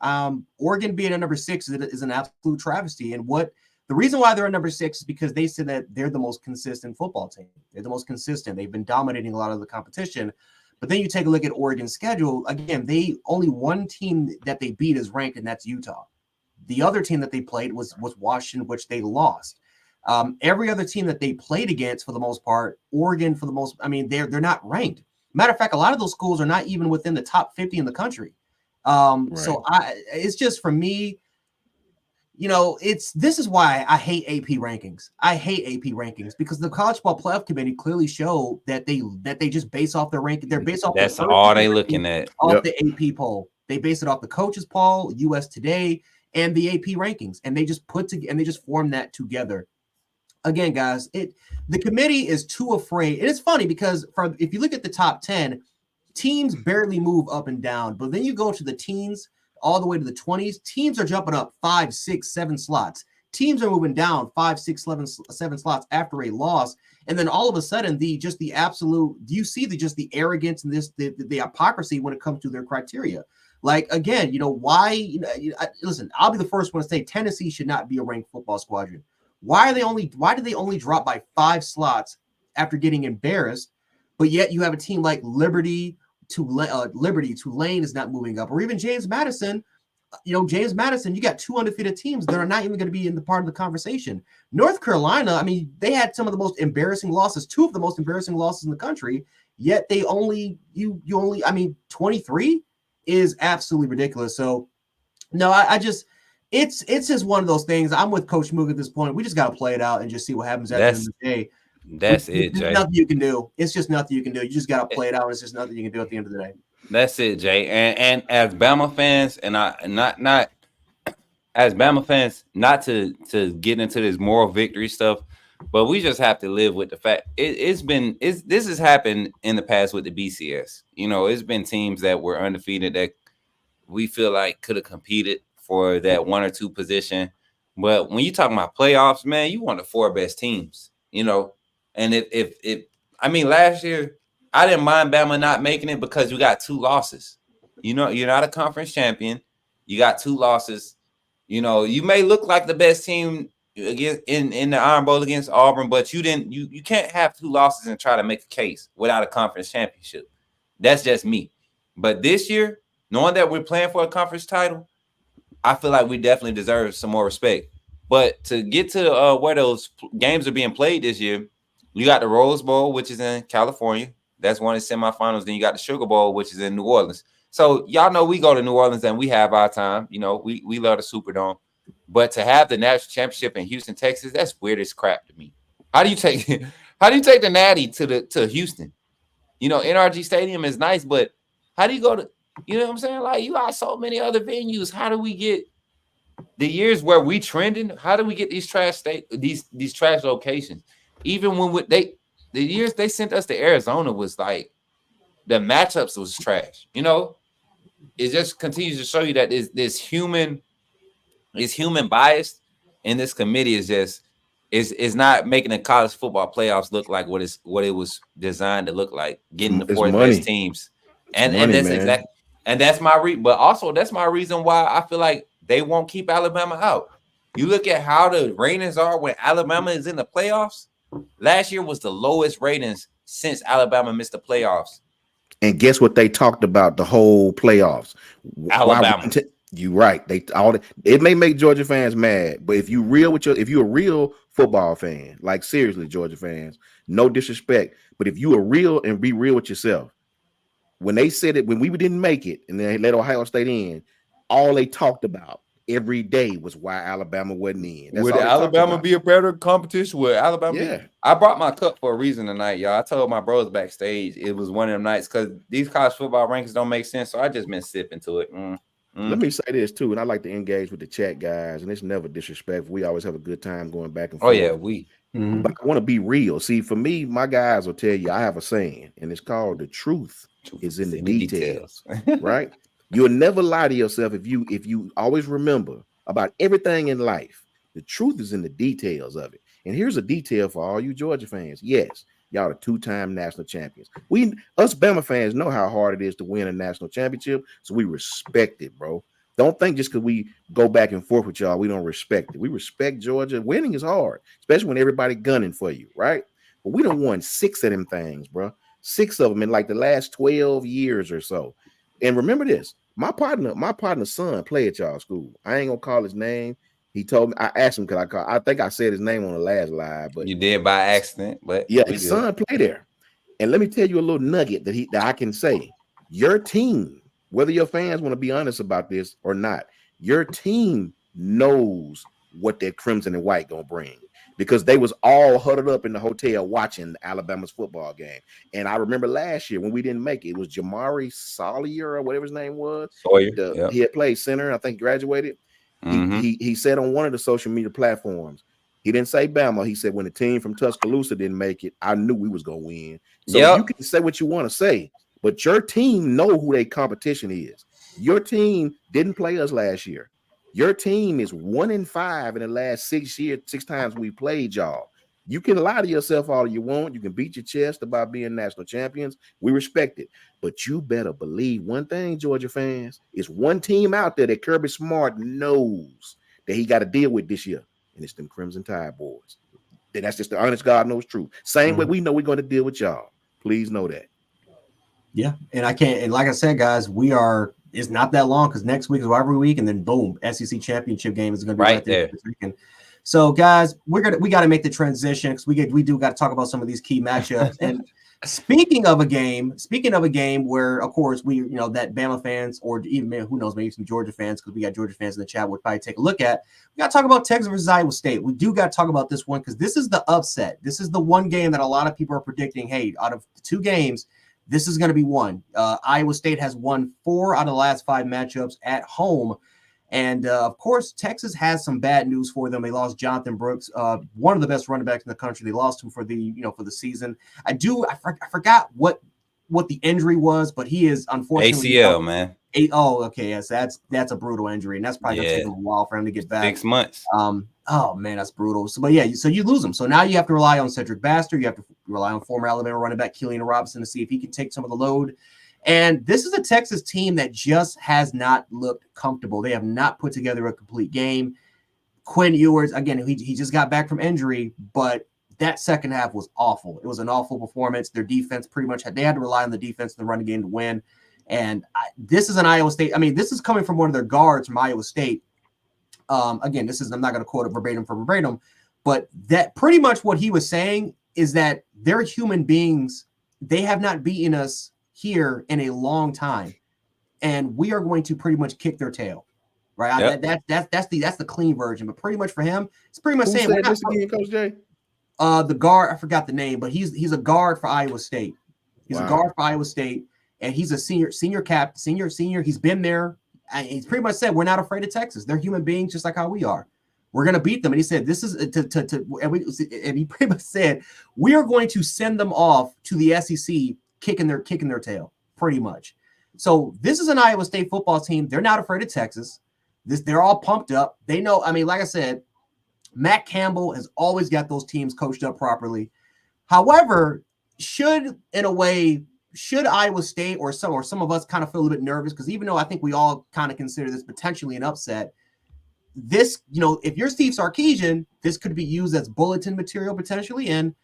Oregon being at number 6 is an absolute travesty. And the reason why they're at number 6 is because they said that they're the most consistent football team. They're the most consistent. They've been dominating a lot of the competition. But then you take a look at Oregon's schedule. Again, they only one team that they beat is ranked, and that's Utah. The other team that they played was Washington, which they lost. Every other team that they played against, for the most part, Oregon, for the most, I mean, they're not ranked. Matter of fact, a lot of those schools are not even within the top 50 in the country. Right. So it's just for me, this is why I hate AP rankings. I hate AP rankings because the College Ball Playoff Committee clearly showed that they just base off their ranking. They're based off. That's all they looking at off the AP poll. They base it off the coaches poll, US Today, and the AP rankings, and they just form that together. Again, guys, the committee is too afraid. And it's funny because if you look at the top 10, teams barely move up and down, but then you go to the teens all the way to the 20s, teams are jumping up 5, 6, 7 slots. Teams are moving down 5, 6, 7 slots after a loss. And then all of a sudden, do you see the arrogance and the hypocrisy when it comes to their criteria? Like, again, why, listen, I'll be the first one to say Tennessee should not be a ranked football squadron. Why did they only drop by 5 slots after getting embarrassed? But yet you have a team like Liberty, Tulane is not moving up, or even James Madison. James Madison, you got 2 undefeated teams that are not even going to be in the part of the conversation. North Carolina, I mean, they had some of the most embarrassing losses, 2 of the most embarrassing losses in the country, yet they only, 23 is absolutely ridiculous. So, no, it's just one of those things. I'm with Coach Smook at this point. We just got to play it out and just see what happens at the end of the day. That's it, Jay. Nothing you can do. It's just nothing you can do. You just got to play it out. It's just nothing you can do at the end of the day. That's it, Jay. And as Bama fans, and not as Bama fans, not to get into this moral victory stuff, but we just have to live with the fact this has happened in the past with the BCS. It's been teams that were undefeated that we feel like could have competed for that 1 or 2 position. But when you talking about playoffs, man, you want the 4 best teams, And if last year I didn't mind Bama not making it because you got 2 losses. You're not a conference champion. You got 2 losses. You may look like the best team against in the Iron Bowl against Auburn, but you didn't. You can't have 2 losses and try to make a case without a conference championship. That's just me. But this year, knowing that we're playing for a conference title, I feel like we definitely deserve some more respect. But to get to where those games are being played this year, you got the Rose Bowl, which is in California. That's one of the semifinals. Then you got the Sugar Bowl, which is in New Orleans. So y'all know we go to New Orleans and we have our time. We love the Superdome. But to have the national championship in Houston, Texas, that's weird as crap to me. How do you take the Natty to Houston? NRG Stadium is nice, but how do you go to, what I'm saying? Like, you got so many other venues. How do we get the years where we trending? How do we get these trash these trash locations? Even when the years they sent us to Arizona was like the matchups was trash. It just continues to show you that this human bias in this committee is not making the college football playoffs look like what it was designed to look like, getting the 4 best teams. And that's exactly, and that's but also that's my reason why I feel like they won't keep Alabama out. You look at how the ratings are when Alabama is in the playoffs. Last year was the lowest ratings since Alabama missed the playoffs. And guess what they talked about the whole playoffs? Alabama. You're right. It may make Georgia fans mad, but if you're a real football fan, like seriously, Georgia fans, no disrespect, but if you are real and be real with yourself, when they said it, when we didn't make it and they let Ohio State in, all they talked about every day was why Alabama wasn't in. Would Alabama be a better competition? Would Alabama? Yeah. I brought my cup for a reason tonight, y'all. I told my bros backstage it was one of them nights because these college football rankings don't make sense, so I just been sipping to it. Let me say this too, and I like to engage with the chat guys, and it's never disrespectful. We always have a good time going back and forth. Oh yeah, But I want to be real. See, for me, my guys will tell you I have a saying, and it's called the truth is in the details. Right? You'll never lie to yourself if you always remember about everything in life. The truth is in the details of it. And here's a detail for all you Georgia fans. Yes, y'all are 2-time national champions. Us Bama fans know how hard it is to win a national championship, so we respect it, bro. Don't think just because we go back and forth with y'all, we don't respect it. We respect Georgia. Winning is hard, especially when everybody gunning for you, right? But we done won 6 of them things, bro. 6 of them in like the last 12 years or so. And remember this, my partner's son played at y'all school. I ain't gonna call his name. He told me, I asked him, I think I said his name on the last live, but you did by accident. But yeah, his son played there. And let me tell you a little nugget that I can say. Your team, whether your fans want to be honest about this or not, your team knows what that crimson and white gonna bring, because they was all huddled up in the hotel watching Alabama's football game. And I remember last year when we didn't make it, it was Jamari Sawyer or whatever his name was. Sawyer. He had played center, I think graduated. He said on one of the social media platforms, he didn't say Bama. He said when the team from Tuscaloosa didn't make it, I knew we was gonna win. So you can say what you want to say, but your team know who their competition is. Your team didn't play us last year. Your team is 1-5 in the last 6 years, 6 times we played y'all. You can lie to yourself all you want. You can beat your chest about being national champions. We respect it. But you better believe one thing, Georgia fans. It's one team out there that Kirby Smart knows that he got to deal with this year, and it's them Crimson Tide boys. That's just the honest God knows truth. Same way we know we're going to deal with y'all. Please know that. Yeah, and I can't. And like I said, guys, it's not that long because next week is every week, and then boom, SEC championship game is going to be right there this weekend. So, guys, we got to make the transition because we do got to talk about some of these key matchups. And speaking of a game where, of course, that Bama fans or even who knows, maybe some Georgia fans, because we got Georgia fans in the chat, would probably take a look at. We got to talk about Texas versus Iowa State. We do got to talk about this one because this is the upset. This is the one game that a lot of people are predicting. Hey, out of the 2 games, this is going to be one. Iowa State has won 4 out of the last 5 matchups at home. And, of course, Texas has some bad news for them. They lost Jonathan Brooks, one of the best running backs in the country. They lost him for the season. I forgot what the injury was, but he is unfortunately ACL, man. Okay. Yes, that's a brutal injury, and that's probably going to take him a while for him to get back. 6 months. Oh, man, that's brutal. So, but yeah, so you lose him. So now you have to rely on Cedric Baxter. You have to rely on former Alabama running back Killian Robinson to see if he can take some of the load. And this is a Texas team that just has not looked comfortable. They have not put together a complete game. Quinn Ewers, again, he just got back from injury, but that second half was awful. It was an awful performance. Their defense they had to rely on the defense in the running game to win. And this is an Iowa State. I mean, this is coming from one of their guards from Iowa State. Again, I'm not going to quote it verbatim for verbatim, but that pretty much what he was saying is that they're human beings. They have not beaten us here in a long time, and we are going to pretty much kick their tail, right? Yep. That's the clean version, but pretty much for him, it's pretty much saying said this again, Coach J? The guard, I forgot the name, but he's a guard for Iowa State. He's a guard for Iowa State, and he's a senior cap. He's been there. And he's pretty much said, we're not afraid of Texas. They're human beings just like how we are. We're going to beat them. And he said, this is and he pretty much said, we are going to send them off to the SEC kicking their tail, pretty much. So this is an Iowa State football team. They're not afraid of Texas. They're all pumped up. They know, I mean, like I said, Matt Campbell has always got those teams coached up properly. However, should Iowa State or some of us kind of feel a little bit nervous, because even though I think we all kind of consider this potentially an upset, this, if you're Steve Sarkisian, this could be used as bulletin material potentially, and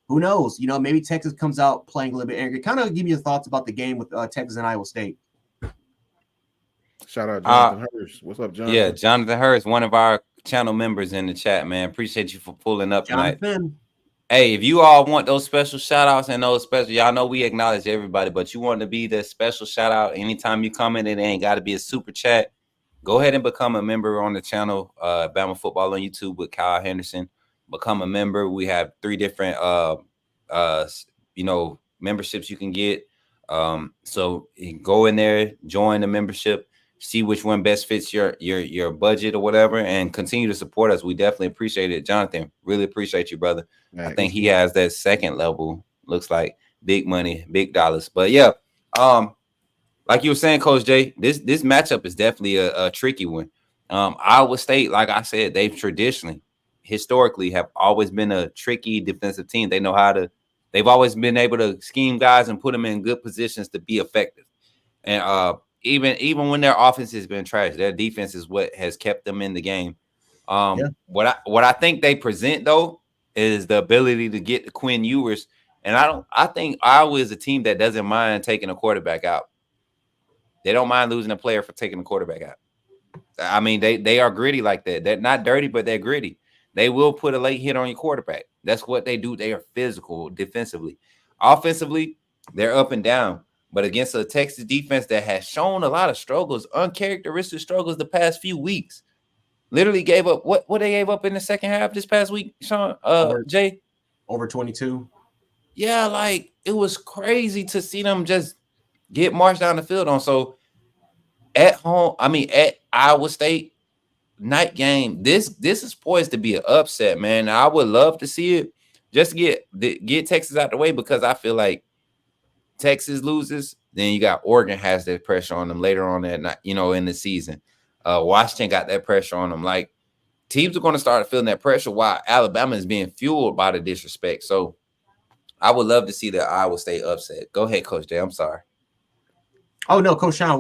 who knows, maybe Texas comes out playing a little bit angry. Kind of give me your thoughts about the game with Texas and Iowa State. Shout out Jonathan Hurst. What's up, Jonathan? Yeah, Jonathan Hurst, one of our channel members in the chat, man. Appreciate you for pulling up tonight. Hey, if you all want those special shout outs and those special, y'all know we acknowledge everybody, but you want to be the special shout out anytime you come in, it ain't got to be a super chat. Go ahead and become a member on the channel, Bama Football on YouTube with Kyle Henderson. Become a member. We have 3 different, memberships you can get. So you go in there, join the membership, see which one best fits your budget or whatever, and continue to support us. We definitely appreciate it. Jonathan, really appreciate you, brother. Right. I think he has that second level, looks like big money, big dollars. But yeah, like you were saying, Coach Jay, this matchup is definitely a tricky one. Iowa State, like I said, historically have always been a tricky defensive team. They've always been able to scheme guys and put them in good positions to be effective. And even when their offense has been trash, their defense is what has kept them in the game. What I think they present though is the ability to get the Quinn Ewers. And I think Iowa is a team that doesn't mind taking a quarterback out. They don't mind losing a player for taking a quarterback out. I mean, they are gritty like that. They're not dirty, but they're gritty. They will put a late hit on your quarterback. That's what they do. They are physical defensively. Offensively, they're up and down. But against a Texas defense that has shown a lot of struggles, uncharacteristic struggles the past few weeks, literally gave up what they gave up in the second half this past week, Shawn, Jay? Over 22. Yeah, like it was crazy to see them just get marched down the field on. So at Iowa State, night game. This is poised to be an upset, man. I would love to see it. Just get Texas out the way, because I feel like Texas loses, then you got Oregon has that pressure on them later on that night, in the season. Washington got that pressure on them. Like, teams are going to start feeling that pressure while Alabama is being fueled by the disrespect. So I would love to see the Iowa State upset. Go ahead, Coach J. I'm sorry. Oh no, Coach Shawn,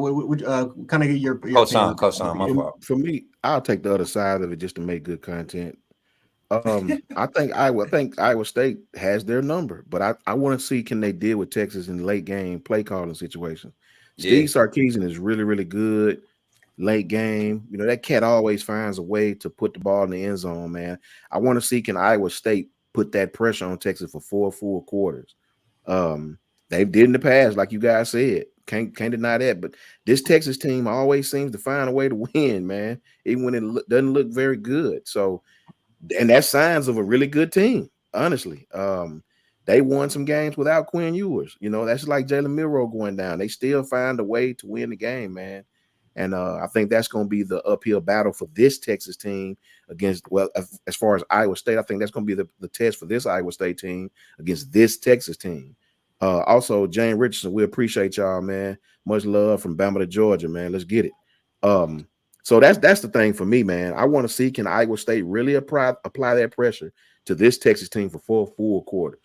kind of get your Coach opinion. Shawn, my fault. For me, I'll take the other side of it just to make good content. I think Iowa State has their number, but I want to see, can they deal with Texas in late game play calling situations. Steve Sarkisian is really, really good late game. That cat always finds a way to put the ball in the end zone, man. I want to see, can Iowa State put that pressure on Texas for 4 full quarters. They did in the past, like you guys said. Can't deny that. But this Texas team always seems to find a way to win, man, even when it doesn't look very good. So, and that's signs of a really good team, honestly. They won some games without Quinn Ewers. That's like Jalen Milroe going down. They still find a way to win the game, man. And I think that's going to be the uphill battle for this Texas team against, well, as far as Iowa State, I think that's going to be the test for this Iowa State team against this Texas team. Also, Jane Richardson, we appreciate y'all, man. Much love from Bama to Georgia, man. Let's get it. So that's the thing for me, man. I want to see, can Iowa State really apply that pressure to this Texas team for 4 full quarters.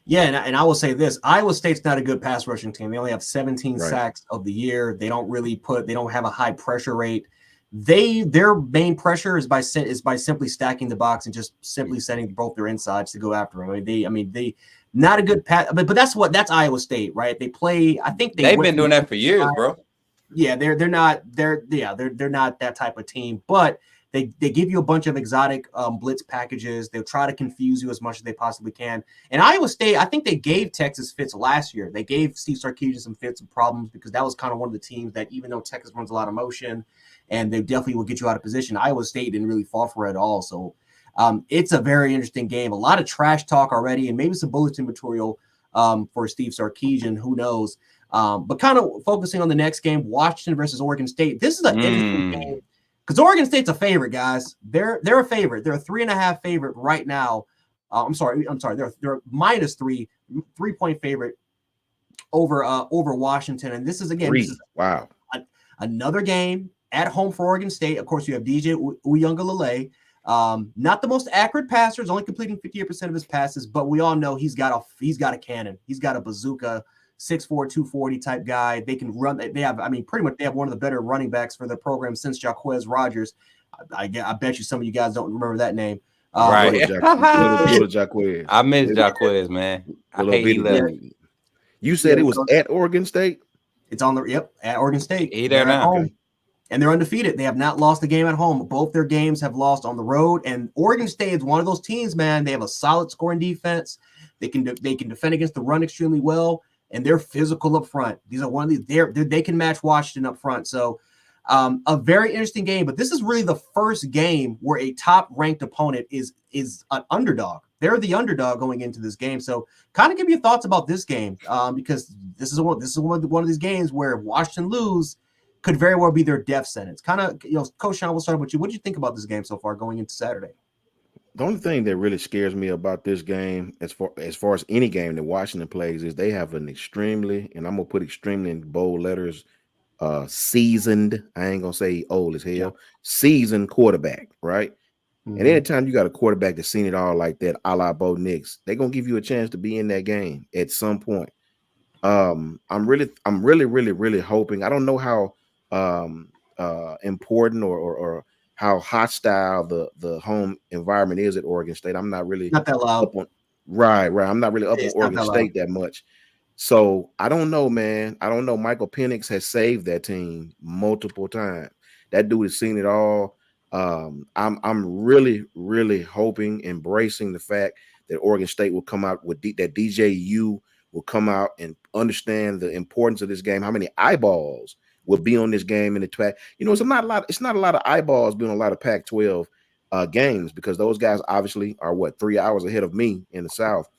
Yeah, and I will say this: Iowa State's not a good pass rushing team. They only have 17 sacks of the year. They don't have a high pressure rate. Their main pressure is by simply stacking the box and just simply setting both their insides to go after them. They not a good pass, but that's Iowa State, right? They play. I think they've been doing that for years, bro. Yeah, they're not that type of team, but they give you a bunch of exotic blitz packages. They'll try to confuse you as much as they possibly can. And Iowa State, I think they gave Texas fits last year. They gave Steve Sarkisian some fits and problems, because that was kind of one of the teams that, even though Texas runs a lot of motion and they definitely will get you out of position, Iowa State didn't really fall for it at all. So it's a very interesting game. A lot of trash talk already, and maybe some bulletin material for Steve Sarkisian. Who knows? But kind of focusing on the next game, Washington versus Oregon State. This is an interesting game, because Oregon State's a favorite, guys. They're a favorite. They're a 3.5 favorite right now. I'm sorry. They're minus 3-point favorite over Washington. And this is wow, another game at home for Oregon State. Of course, you have DJ Uiagalelei. Not the most accurate passer, only completing 58% of his passes, but we all know he's got a cannon. He's got a bazooka. 6'4", 240 type guy. They can run. They have one of the better running backs for the program since Jaquez Rogers. I bet you some of you guys don't remember that name. Right. Little Jaquez. I miss Jaquez, man. You said it was at Oregon State? It's at Oregon State. They're now. Okay. And they're undefeated. They have not lost a game at home. Both their games have lost on the road. And Oregon State is one of those teams, man. They have a solid scoring defense. They can defend against the run extremely well. And they're physical up front. These are one of these. They can match Washington up front. So, a very interesting game. But this is really the first game where a top-ranked opponent is an underdog. They're the underdog going into this game. So, kind of give me your thoughts about this game, because this is one of these games where if Washington lose, could very well be their death sentence. Kind of, Coach Shawn, we'll start with you. What do you think about this game so far going into Saturday? The only thing that really scares me about this game, as far as any game that Washington plays, is they have an extremely, and I'm gonna put extremely in bold letters, seasoned. I ain't gonna say old as hell. Seasoned quarterback, right? Mm-hmm. And anytime you got a quarterback that's seen it all like that, a la Bo Nix, they're gonna give you a chance to be in that game at some point. I'm really hoping. I don't know how important or how hostile the home environment is at Oregon State. I'm not that loud. Right. I'm not really up on Oregon State that much. So I don't know, man. I don't know. Michael Penix has saved that team multiple times. That dude has seen it all. I'm really hoping, embracing the fact that Oregon State will come out with that DJU will come out and understand the importance of this game. How many eyeballs will be on this game in the track? It's not a lot of eyeballs being on a lot of Pac-12 games, because those guys obviously are 3 hours ahead of me in the South.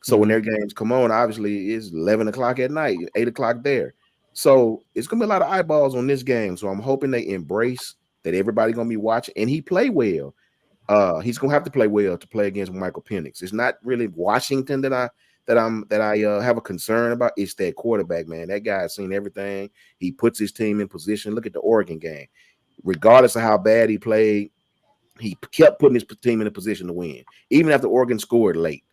So when their games come on, obviously it's 11 o'clock at night, 8 o'clock there. So it's gonna be a lot of eyeballs on this game. So I'm hoping they embrace that everybody's gonna be watching, and he play well. He's gonna have to play well to play against Michael Penix. It's not really Washington that I have a concern about. It's that quarterback, man. That guy's seen everything. He puts his team in position. Look at the Oregon game. Regardless of how bad he played, he kept putting his team in a position to win, even after Oregon scored late.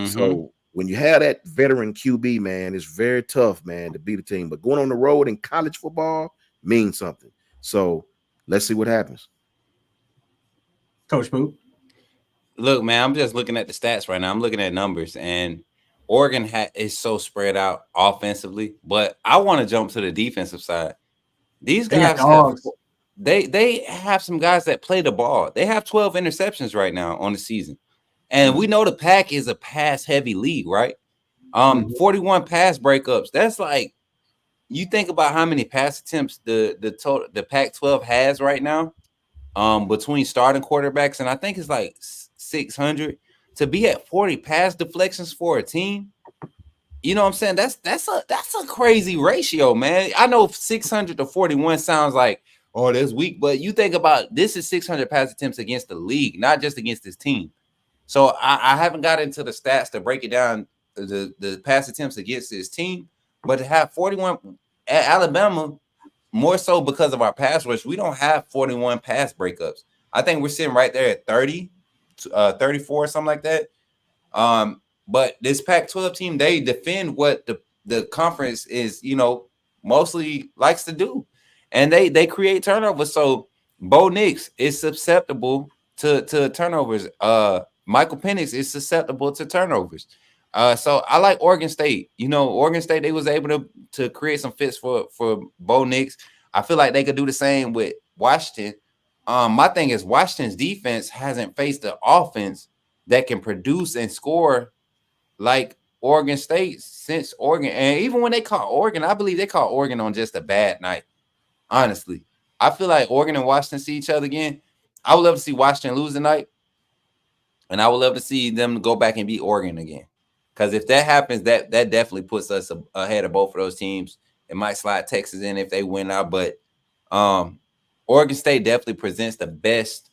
So when you have that veteran QB, man, it's very tough, man, to beat a team. But going on the road in college football means something. So let's see what happens. Coach Smook. Look, man, I'm just looking at the stats right now. I'm looking at numbers, and Oregon is so spread out offensively. But I want to jump to the defensive side. These guys they have some guys that play the ball. They have 12 interceptions right now on the season. And we know the Pac is a pass-heavy league, right? 41 pass breakups. That's like, you think about how many pass attempts the Pac-12 has right now, between starting quarterbacks, and I think it's like 600. To be at 40 pass deflections for a team, you know what I'm saying? That's a crazy ratio, man. I know 600 to 41 sounds like, oh, that's weak, but you think about, this is 600 pass attempts against the league, not just against this team. So I haven't got into the stats to break it down, the pass attempts against this team, but to have 41 at Alabama, more so because of our pass rush, we don't have 41 pass breakups. I think we're sitting right there at 30, 34, something like that. But this Pac-12 team, they defend what the conference is, mostly likes to do, and they create turnovers. So Bo Nix is susceptible to turnovers. Michael Penix is susceptible to turnovers. So I like Oregon State. Oregon State, they was able to create some fits for Bo Nix. I feel like they could do the same with Washington. My thing is, Washington's defense hasn't faced an offense that can produce and score like Oregon State since Oregon. And even when they caught Oregon, I believe they caught Oregon on just a bad night. Honestly, I feel like Oregon and Washington see each other again. I would love to see Washington lose tonight, and I would love to see them go back and beat Oregon again. Because if that happens, that definitely puts us ahead of both of those teams. It might slide Texas in if they win out, but Oregon State definitely presents the best,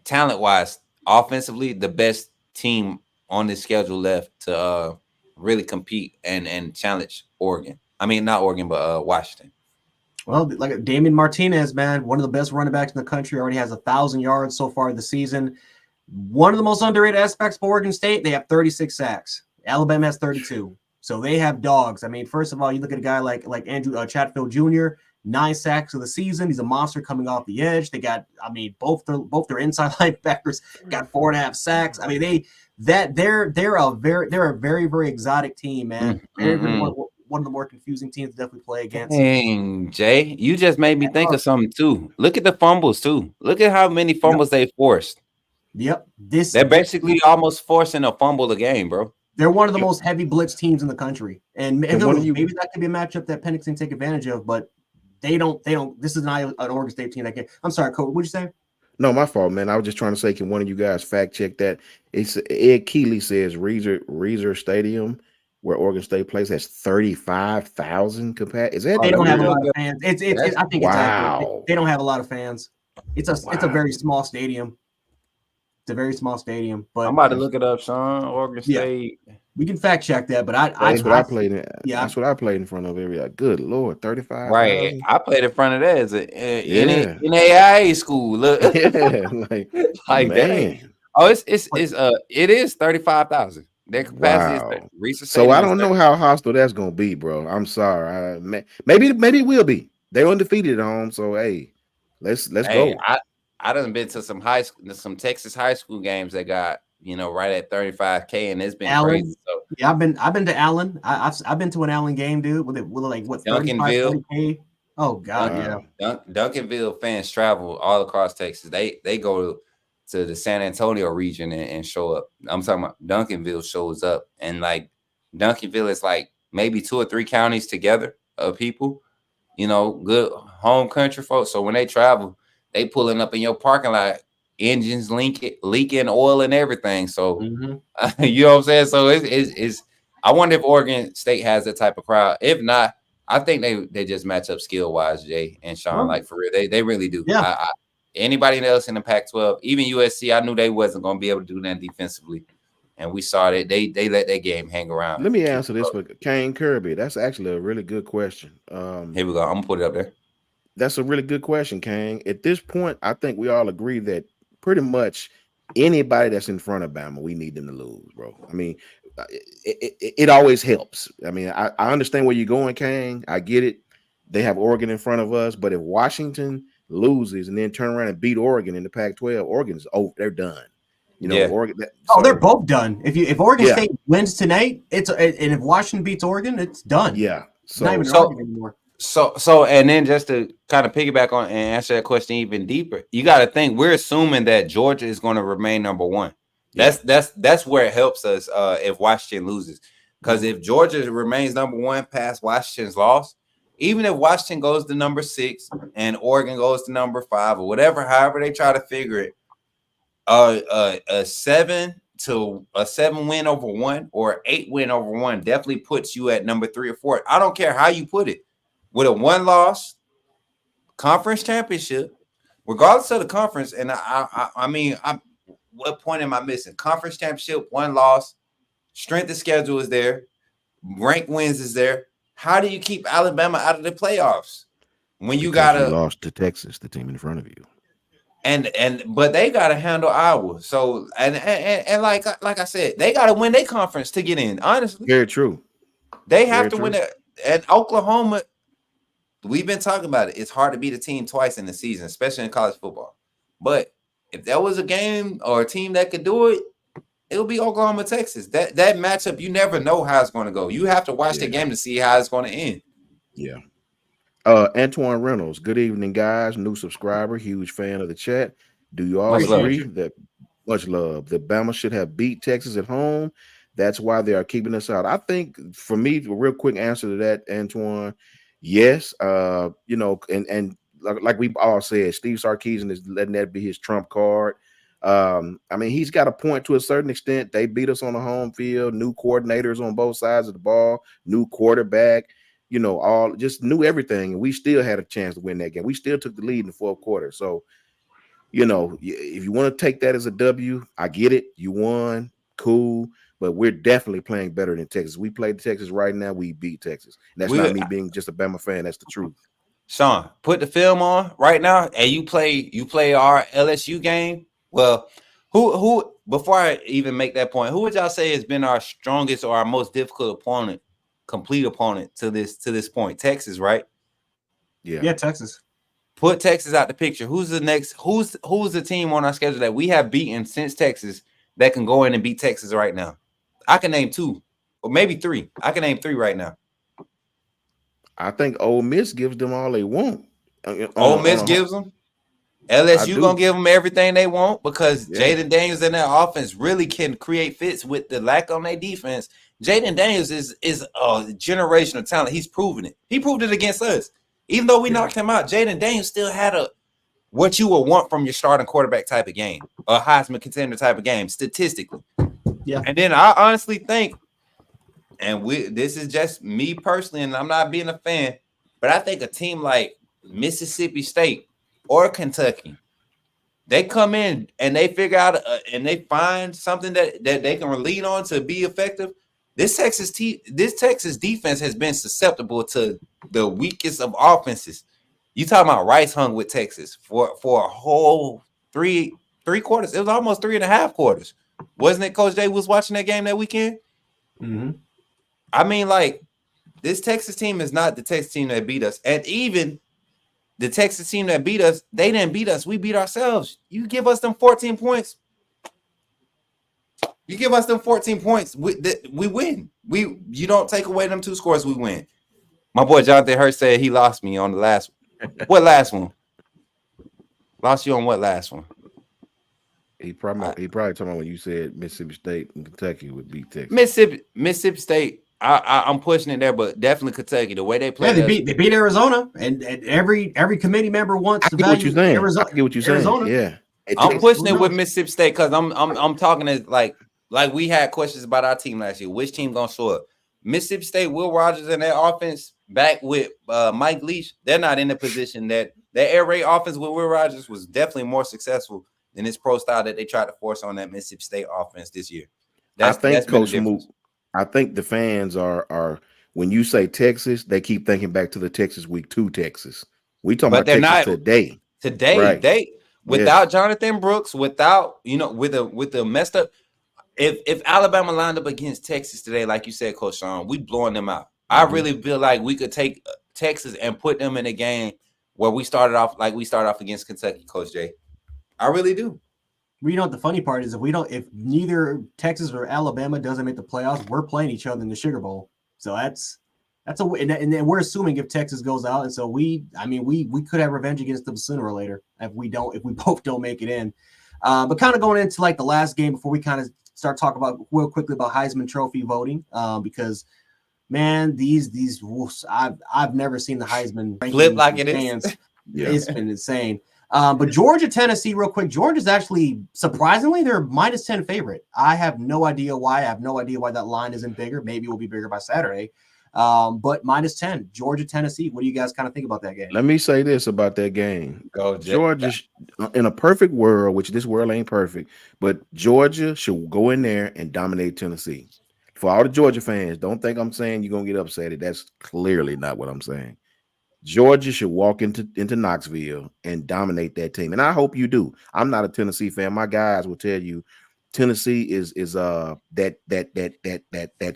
talent-wise, offensively, the best team on this schedule left to really compete and challenge Oregon. I mean, not Oregon, but Washington. Well, like Damien Martinez, man, one of the best running backs in the country, already has 1,000 yards so far this season. One of the most underrated aspects of Oregon State, they have 36 sacks. Alabama has 32. So they have dogs. I mean, first of all, you look at a guy like Andrew Chatfield Jr., 9 sacks of the season. He's a monster coming off the edge. They got, I mean, both their inside linebackers got 4.5 sacks. I mean, they're a very, very exotic team, man. One of the more confusing teams to definitely play against. Dang, Jay, you just made me think of something too. Look at the fumbles too. Look at how many fumbles they forced. Yep. They're basically almost forcing a fumble a game, bro. They're one of the most heavy blitz teams in the country. And maybe that could be a matchup that Penix can take advantage of, but they don't. This is not an Oregon State team that can. I'm sorry, Coach. What'd you say? No, my fault, man. I was just trying to say, can one of you guys fact check that? It's Ed Keeley says Reeser Stadium, where Oregon State plays, has 35,000 capacity. Is that? They don't have a lot of fans. I think wow. It's accurate. They don't have a lot of fans. It's a very small stadium. It's a very small stadium. But I'm about to look it up, Sean. Oregon State. Yeah. We can fact check that, but that's what I played in. Yeah, that's what I played in front of every. Good Lord, 35. Right, I played in front of that as a NAIA school. Look, like man. Oh, it is 35,000. Their capacity is so I don't know how hostile that's gonna be, bro. I'm sorry. Maybe it will be. They're undefeated at home, so hey, let's go. I done been to some Texas high school games that got right at 35K, and it's been crazy. So yeah, I've been to Allen. I've been to an Allen game, dude. With like what, Duncanville? 35K? Oh God, yeah. Duncanville fans travel all across Texas. They go to the San Antonio region and show up. I'm talking about Duncanville shows up, and like Duncanville is like maybe 2 or 3 counties together of people, good home country folks. So when they travel, they pulling up in your parking lot, engines leaking oil and everything. So you know what I'm saying? So it's I wonder if Oregon State has that type of crowd. If not, I think they just match up skill wise, Jay and Shawn. Like for real, they really do. Yeah. Anybody else in the Pac-12, even USC, I knew they wasn't going to be able to do that defensively, and we saw that they let that game hang around. Let me answer this for Kane Kirby. That's actually a really good question. Here we go. I'm gonna put it up there. That's a really good question, Kane. At this point, I think we all agree that pretty much anybody that's in front of Bama, we need them to lose, bro. I mean, it always helps. I mean, I understand where you're going, Kane. I get it. They have Oregon in front of us, but if Washington loses and then turn around and beat Oregon in the Pac-12, Oregon's over. They're done. You know, Oregon. They're both done. If Oregon State wins tonight, and if Washington beats Oregon, it's done. Yeah. So, not even an argument anymore. So, and then just to kind of piggyback on and answer that question even deeper, you got to think we're assuming that Georgia is going to remain number one. That's where it helps us if Washington loses, because if Georgia remains number one past Washington's loss, even if Washington goes to number 6 and Oregon goes to number 5 or whatever, however they try to figure it, a 7 win over 1 or an 8 win over 1 definitely puts you at number 3 or 4. I don't care how you put it. With a 1-loss conference championship, regardless of the conference, and I mean, what point am I missing? Conference championship, 1 loss, strength of schedule is there, rank wins is there. How do you keep Alabama out of the playoffs when you lost to Texas, the team in front of you? But they got to handle Iowa. So and like I said, they got to win their conference to get in. Honestly, very true. They have to win it. And Oklahoma, we've been talking about it. It's hard to beat a team twice in the season, especially in college football. But if there was a game or a team that could do it, it'll be Oklahoma, Texas. That matchup, you never know how it's going to go. You have to watch the game to see how it's going to end. Yeah. Antoine Reynolds, good evening, guys. New subscriber, huge fan of the chat. Do you all agree that much love that Bama should have beat Texas at home? That's why they are keeping us out. I think for me, a real quick answer to that, Antoine, yes. You know, and like we all said, Steve Sarkisian is letting that be his trump card. I mean, he's got a point to a certain extent. They beat us on the home field, new coordinators on both sides of the ball, new quarterback, you know, all just knew everything. And we still had a chance to win that game. We still took the lead in the fourth quarter. So, you know, if you want to take that as a W, I get it. You won, cool. But we're definitely playing better than Texas. We played Texas right now. We beat Texas. And that's not me being just a Bama fan. That's the truth. Shawn, put the film on right now, and you play our LSU game. Well, who before I even make that point, who would y'all say has been our strongest or our most difficult opponent, complete opponent to this point? Texas, right? Yeah, Texas. Put Texas out the picture. Who's the next? Who's the team on our schedule that we have beaten since Texas that can go in and beat Texas right now? I can name 2 or maybe 3. I can name 3 right now. I think Ole Miss gives them all they want. Ole Miss gives them. LSU gonna give them everything they want because Jaden Daniels in their offense really can create fits with the lack on their defense. Jaden Daniels is a generational talent. He's proven it. He proved it against us. Even though we knocked him out, Jaden Daniels still had what you would want from your starting quarterback type of game, a Heisman contender type of game, statistically. Yeah. And then I honestly think, and this is just me personally, and I'm not being a fan, but I think a team like Mississippi State or Kentucky, they come in and they figure out and they find something that they can lean on to be effective. This Texas defense has been susceptible to the weakest of offenses. You talking about Rice hung with Texas for a whole three quarters. It was almost 3.5 quarters. Wasn't it, Coach J was watching that game that weekend? Mm-hmm. I mean, like, this Texas team is not the Texas team that beat us. And even the Texas team that beat us, they didn't beat us. We beat ourselves. You give us them 14 points. You give us them 14 points, we win. You don't take away them 2 scores, we win. My boy Jonathan Hurst said he lost me on the last one. What last one? Lost you on what last one? He probably talking about when you said Mississippi State and Kentucky would beat Texas. Mississippi State. I'm pushing it there, but definitely Kentucky. The way they play, they beat Arizona, and every committee member wants to value Arizona. I get what you're saying. Arizona. Yeah, I'm pushing it with Mississippi State because I'm talking as like we had questions about our team last year. Which team gonna show up? Mississippi State, Will Rogers and their offense, back with Mike Leach, they're not in the position that air raid offense with Will Rogers was definitely more successful than this pro style that they tried to force on that Mississippi State offense this year. That's been the Coach difference. Smook, I think the fans are when you say Texas, they keep thinking back to the Texas Week 2 Texas. We talking But about they're Texas not today. Right. They without Jonathan Brooks, without with a messed up. If Alabama lined up against Texas today, like you said, Coach Shawn, we blowing them out. I really feel like we could take Texas and put them in a game where we started off like we started off against Kentucky, Coach Jay. I really do. Well, you know what the funny part is, if neither Texas or Alabama doesn't make the playoffs, we're playing each other in the Sugar Bowl. So that's and then we're assuming if Texas goes out, and so we could have revenge against them sooner or later if we both don't make it in. But kind of going into like the last game before we kind of start talking about real quickly about Heisman Trophy voting, because man, these I've never seen the Heisman flip like it is. It's been insane. But Georgia, Tennessee, real quick. Georgia's actually surprisingly they're -10 favorite. I have no idea why. I have no idea why that line isn't bigger. Maybe it will be bigger by Saturday. But -10, Georgia, Tennessee. What do you guys kind of think about that game? Let me say this about that game. Go Georgia, in a perfect world, which this world ain't perfect, but Georgia should go in there and dominate Tennessee. For all the Georgia fans, don't think I'm saying you're gonna get upset. That's clearly not what I'm saying. Georgia should walk into Knoxville and dominate that team, and I hope you do. I'm not a Tennessee fan. My guys will tell you Tennessee is that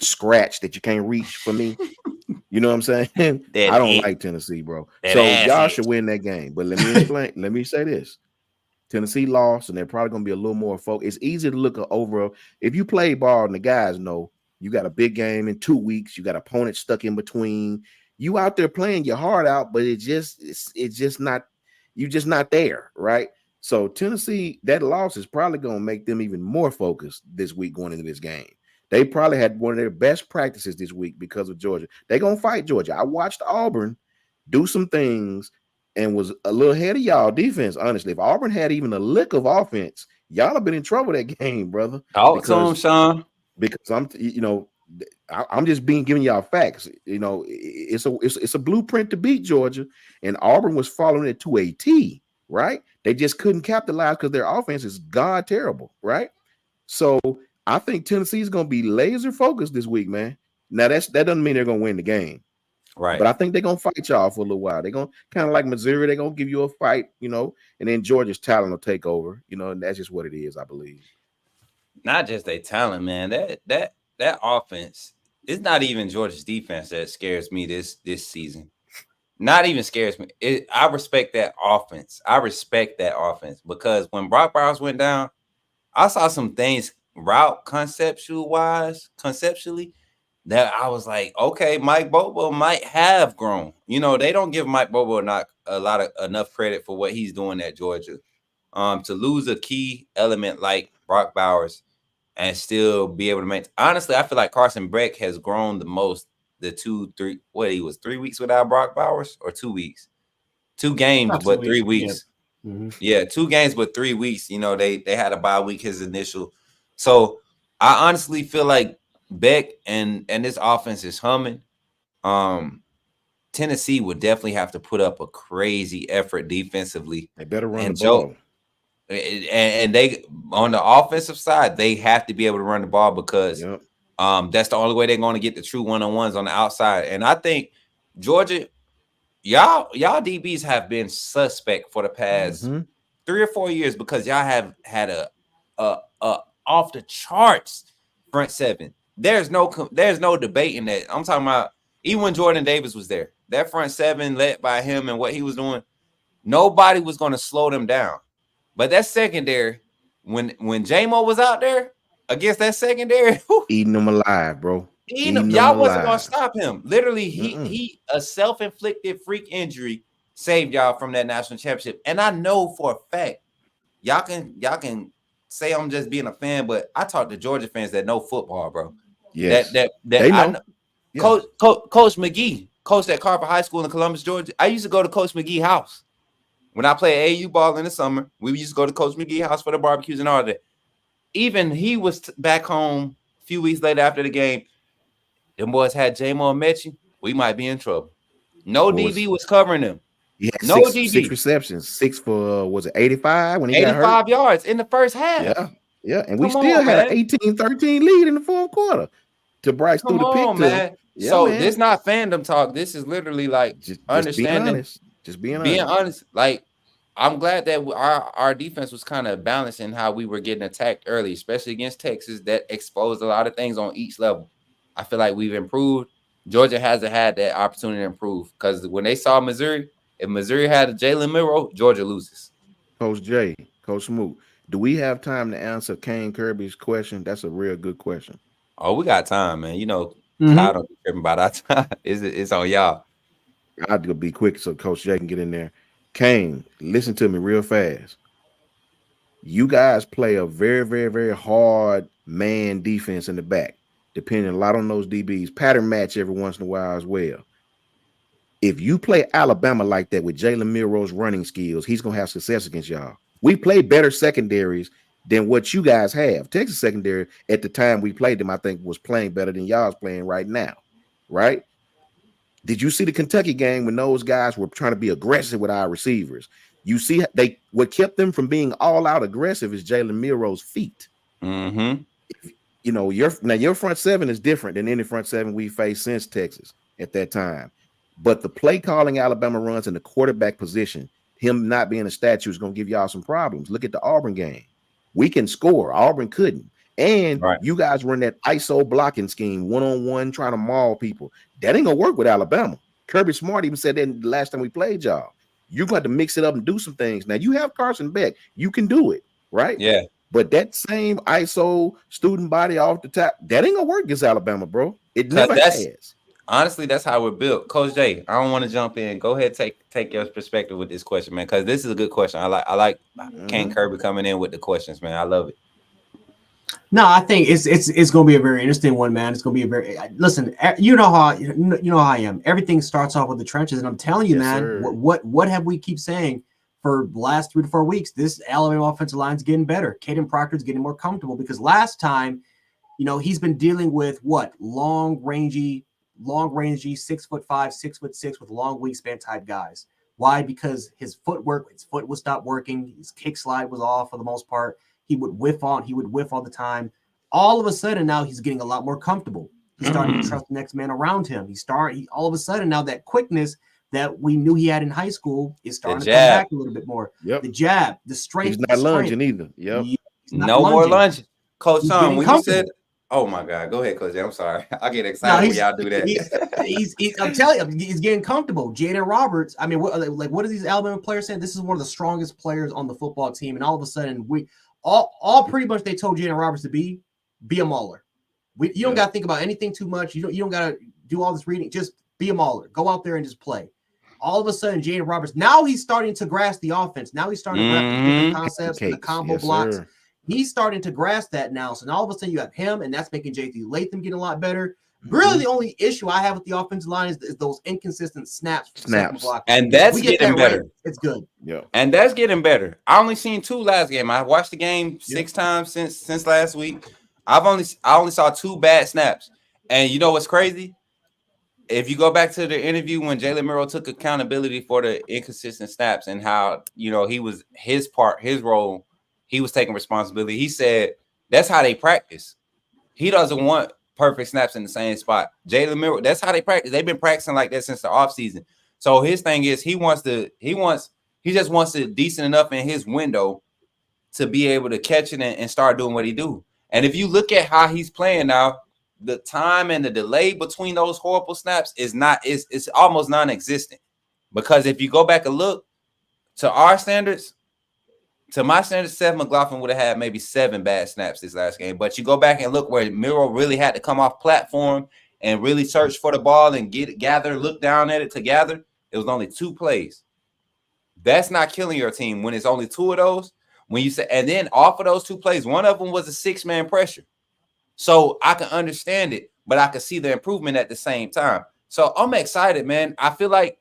scratch that you can't reach for me. You know what I'm saying? I don't like Tennessee, bro. So y'all should win that game. But let me explain. Let me say this. Tennessee lost, and they're probably going to be a little more focused. It's easy to look over. If you play ball, and the guys know you got a big game in 2 weeks, you got opponents stuck in between. You out there playing your heart out, but it's just not. You're just not there, right? So Tennessee, that loss is probably going to make them even more focused this week going into this game. They probably had one of their best practices this week because of Georgia. They're going to fight Georgia. I watched Auburn do some things and was a little ahead of y'all defense, honestly. If Auburn had even a lick of offense, y'all have been in trouble that game, brother. Talk to him, Sean. Because I'm just giving y'all facts. It's a blueprint to beat Georgia, and Auburn was following it to a T, right? They just couldn't capitalize because their offense is god terrible, right? So I think Tennessee is going to be laser focused this week, man. Now that doesn't mean they're going to win the game, right? But I think they're going to fight y'all for a little while. They're going to kind of like Missouri. They're going to give you a fight, and then Georgia's talent will take over, and that's just what it is, I believe. Not just their talent, man. That offense. It's not even Georgia's defense that scares me this season. Not even scares me. I respect that offense. Because when Brock Bowers went down, I saw some things route conceptually, that I was like, okay, Mike Bobo might have grown. They don't give Mike Bobo enough credit for what he's doing at Georgia. To lose a key element like Brock Bowers and still be able to maintain. Honestly, I feel like Carson Beck has grown the most. He was 3 weeks without Brock Bowers, or 2 weeks, 2 games, but 3 weeks. Yeah. Mm-hmm. Yeah, 2 games, but 3 weeks. They had a bye week, his initial. So I honestly feel like Beck and this offense is humming. Tennessee would definitely have to put up a crazy effort defensively. They better run the ball. And they, on the offensive side, they have to be able to run the ball because that's the only way they're going to get the true one-on-ones on the outside. And I think Georgia, y'all DBs have been suspect for the past 3 or 4 years because y'all have had a off the charts front seven. There's no debate in that. I'm talking about even when Jordan Davis was there, that front seven led by him and what he was doing, nobody was going to slow them down. But that secondary, when J-Mo was out there against that secondary, eating them alive, bro. Y'all wasn't gonna stop him. Literally, he a self-inflicted freak injury saved y'all from that national championship. And I know for a fact, y'all can say I'm just being a fan, but I talk to Georgia fans that know football, bro. Yes, that they know. Coach McGee coached at Carver High School in Columbus, Georgia. I used to go to Coach McGee's house. When I play AAU ball in the summer, we used to go to Coach McGee's house for the barbecues and all that. Even he was back home a few weeks later after the game. Them boys had J-Mo and Mechie. We might be in trouble. No Was DB was covering him. he had No six DB. receptions, 6 for was it 85 when he got hurt? 85 yards in the first half. Yeah, yeah, and we Come still on, had an man. 18-13 lead in the fourth quarter to Bryce threw Come the pick on, to him. man. Yeah, So this man. not fandom talk. This is literally like Just being understanding, honest. Just being being honest. honest. Like I'm glad that our defense was kind of balanced in how we were getting attacked early, especially against Texas. That exposed a lot of things on each level. I feel like we've improved. Georgia hasn't had that opportunity to improve because when they saw Missouri, if Missouri had a Jalen Milroe, Georgia loses. Coach J, Coach Smook, do we have time to answer Kane Kirby's question? That's a real good question. Oh, we got time, man. You know, Kyle Mm-hmm. don't be tripping about our time. It's on y'all. I have to be quick so Coach J can get in there. Kane, listen to me real fast. You guys play a very, very, very hard man defense in the back, depending a lot on those DBs. Pattern match every once in a while as well. If you play Alabama like that with Jalen Milroe's running skills, he's going to have success against y'all. We play better secondaries than what you guys have. Texas secondary at the time we played them, I think, was playing better than y'all's playing right now, right? Did you see the Kentucky game when those guys were trying to be aggressive with our receivers? You see, what kept them from being all out aggressive is Jalen Milroe's feet. Mm-hmm. You know, your front seven is different than any front seven we faced since Texas at that time. But the play calling Alabama runs in the quarterback position, him not being a statue is going to give y'all some problems. Look at the Auburn game. We can score. Auburn couldn't. And Right. you guys run that ISO blocking scheme, one-on-one, trying to maul people. That ain't going to work with Alabama. Kirby Smart even said that the last time we played y'all. You're going to have to mix it up and do some things. Now, you have Carson Beck. You can do it, right? Yeah. But that same ISO student body off the top, that ain't going to work against Alabama, bro. It never has. Honestly, that's how we're built. Coach J, I don't want to jump in. Go ahead, take your perspective with this question, man, because this is a good question. I like Kane Kirby coming in with the questions, man. I love it. No, I think it's going to be a very interesting one, man. It's going to be a very listen. You know how I am. Everything starts off with the trenches, and I'm telling you, man. What have we keep saying for the last 3 to 4 weeks? This Alabama offensive line is getting better. Caden Proctor's getting more comfortable because last time, he's been dealing with what long rangey 6'5", 6'6" with long wingspan type guys. Why? Because his foot would stop working. His kick slide was off for the most part. He would whiff all the time. All of a sudden now he's getting a lot more comfortable. He's starting to trust the next man around him. All of a sudden now that quickness that we knew he had in high school is starting to come back a little bit more. Yep. The jab, the strength. He's not lunging either. Yep. No more lunging. Coach Shawn, when you said, oh my God, go ahead, Coach. I'm sorry. I get excited when y'all do that. I'm telling you, he's getting comfortable. Jaden Roberts. I mean, what are these Alabama players saying? This is one of the strongest players on the football team, and all of a sudden we all pretty much they told Jaden Roberts to be a mauler. You don't got to think about anything too much. You don't got to do all this reading. Just be a mauler. Go out there and just play. All of a sudden, Jaden Roberts, now he's starting to grasp the offense. Now he's starting to grasp the different concepts, the combo blocks. Sir. He's starting to grasp that now. So now all of a sudden you have him, and that's making JT Latham get a lot better. Really, the only issue I have with the offensive line is those inconsistent snaps. And that's getting better. Right, it's good. Yeah. And that's getting better. I only seen 2 last game. I watched the game 6 times since last week. I only saw 2 bad snaps. And you know what's crazy? If you go back to the interview when Jalen Milroe took accountability for the inconsistent snaps and how, he was his role, he was taking responsibility. He said that's how they practice. He doesn't want perfect snaps in the same spot. Jalen Milroe, that's how they practice. They've been practicing like that since the offseason. So his thing is he just wants it decent enough in his window to be able to catch it and start doing what he do. And if you look at how he's playing now, the time and the delay between those horrible snaps is almost non-existent. Because if you go back and look to our standards, to my standards, Seth McLaughlin would have had maybe 7 bad snaps this last game. But you go back and look where Milroe really had to come off platform and really search for the ball and look down at it to gather. It was only 2 plays. That's not killing your team when it's only 2 of those. When you say, and then off of those 2 plays, one of them was a 6-man pressure. So I can understand it, but I can see the improvement at the same time. So I'm excited, man. I feel like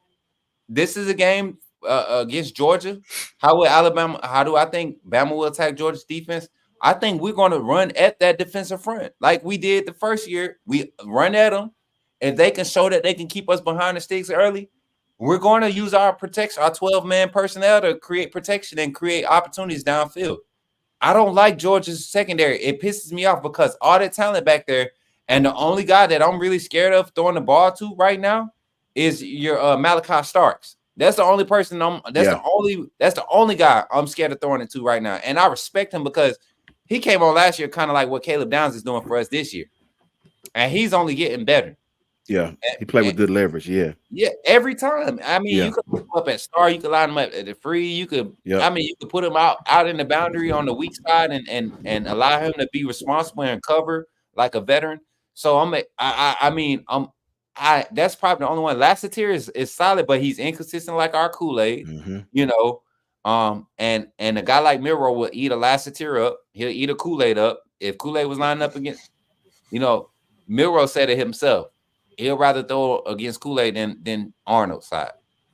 this is a game against Georgia. How do I think Bama will attack Georgia's defense? I think we're going to run at that defensive front like we did the first year. We run at them. If they can show that they can keep us behind the sticks early, We're going to use our protection, our 12-man personnel to create protection and create opportunities downfield. I don't like Georgia's secondary. It pisses me off because all that talent back there, and the only guy that I'm really scared of throwing the ball to right now is your Malachi Starks. That's the only person. That's the only guy I'm scared of throwing it to right now. And I respect him because he came on last year, kind of like what Caleb Downs is doing for us this year, and he's only getting better. Yeah, he played with good leverage. Yeah, every time. I mean, you could put him up at star, you could line him up at the free. You could, I mean, you could put him out in the boundary on the weak side and allow him to be responsible and cover like a veteran. So that's probably the only one. Lassiter is solid, but he's inconsistent like our Kool-Aid, you know. And a guy like Miro will eat a Lassiter up. He'll eat a Kool-Aid up. If Kool-Aid was lining up against, Miro said it himself. He'll rather throw against Kool-Aid than Arnold's side.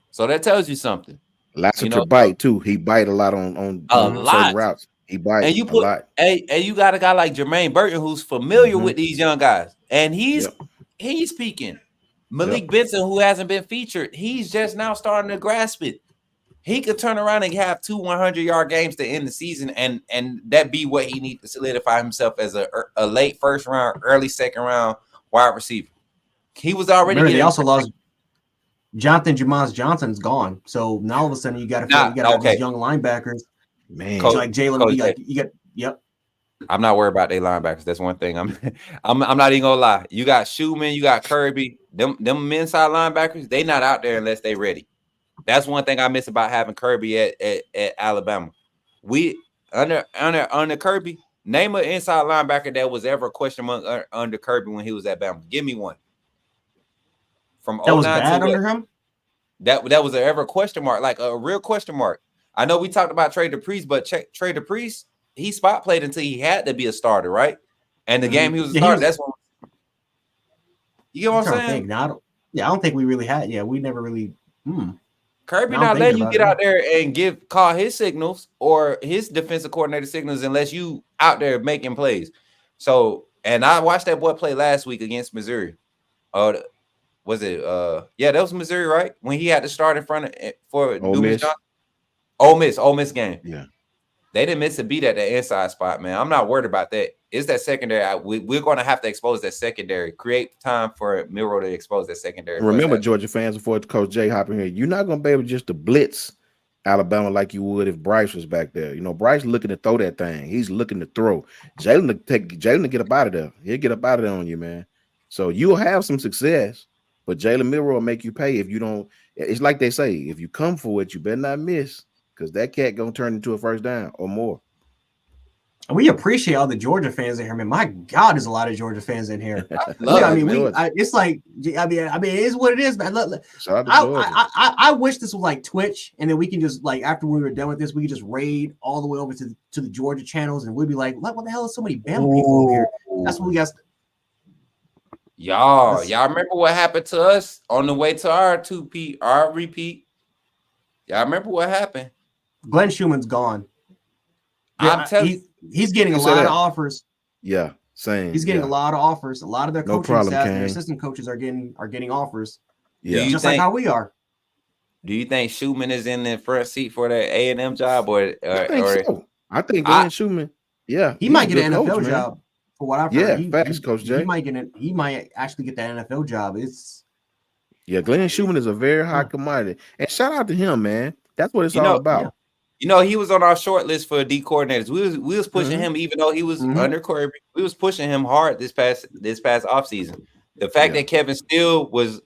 So that tells you something. Lassiter bite too. He bite a lot on certain routes. He bite a lot. And you got a guy like Jermaine Burton who's familiar with these young guys, and he's peaking. Malik Benson, who hasn't been featured, he's just now starting to grasp it. He could turn around and have 2 100-yard games to end the season, and that be what he needs to solidify himself as a late first round, early second round wide receiver. He was already. They also lost Jonathan Jamaz Johnson's gone, so now all of a sudden you got to these young linebackers, man. Like Jalen, you got. Yep. I'm not worried about their linebackers. That's one thing. I'm not even gonna lie. You got Schumann, you got Kirby. Them inside linebackers, they not out there unless they ready. That's one thing I miss about having Kirby at Alabama. We under Kirby. Name an inside linebacker that was ever a question mark under Kirby when he was at Bama. Give me one. From that was bad under him. That was ever a question mark, like a real question mark. I know we talked about Trey DePriest, but Trey DePriest, he spot played until he had to be a starter, right? And the game he was a starter, that's when you get what I'm saying? I don't think we really had. Yeah, we never really. Kirby not letting you get out there and call his signals or his defensive coordinator signals unless you out there making plays. So, and I watched that boy play last week against Missouri. Was it? That was Missouri, right? When he had to start in front of for Ole Miss game. Yeah, they didn't miss a beat at the inside spot, man. I'm not worried about that. It's that secondary. We're going to have to expose that secondary. Create time for Miro to expose that secondary. Remember, Georgia fans, before Coach Jay hopping here, you're not going to be able just to blitz Alabama like you would if Bryce was back there. Bryce looking to throw that thing. He's looking to throw. Jalen to get up out of there. He'll get up out of there on you, man. So you'll have some success, but Jalen Miro will make you pay if you don't. It's like they say, if you come for it, you better not miss, because that cat going to turn into a first down or more. And we appreciate all the Georgia fans in here, man. My God, there's a lot of Georgia fans in here. It's like, it is what it is, man. I wish this was like Twitch, and then we can just after we were done with this, we could just raid all the way over to the Georgia channels, and we'd be like, what the hell is so many Bama people over here? That's what we got. Y'all remember what happened to us on the way to our repeat? Y'all remember what happened? Glenn Schumann's gone. I'm telling you. He's getting a lot of offers. Yeah, same. He's getting a lot of offers. A lot of their coaching staff and their assistant coaches are getting offers. Yeah, just like how we are. Do you think Schumann is in the front seat for the A&M job, or I think so. I think Glenn Schumann. Yeah, he might get an NFL job. For what I've heard, facts, Coach Jay. He might actually get that NFL job. Glenn Schumann is a very high commodity, and shout out to him, man. That's what it's all about. Yeah. He was on our short list for D coordinators. We was pushing him, even though he was under Kirby. We was pushing him hard this past offseason. The fact that Kevin Steele was,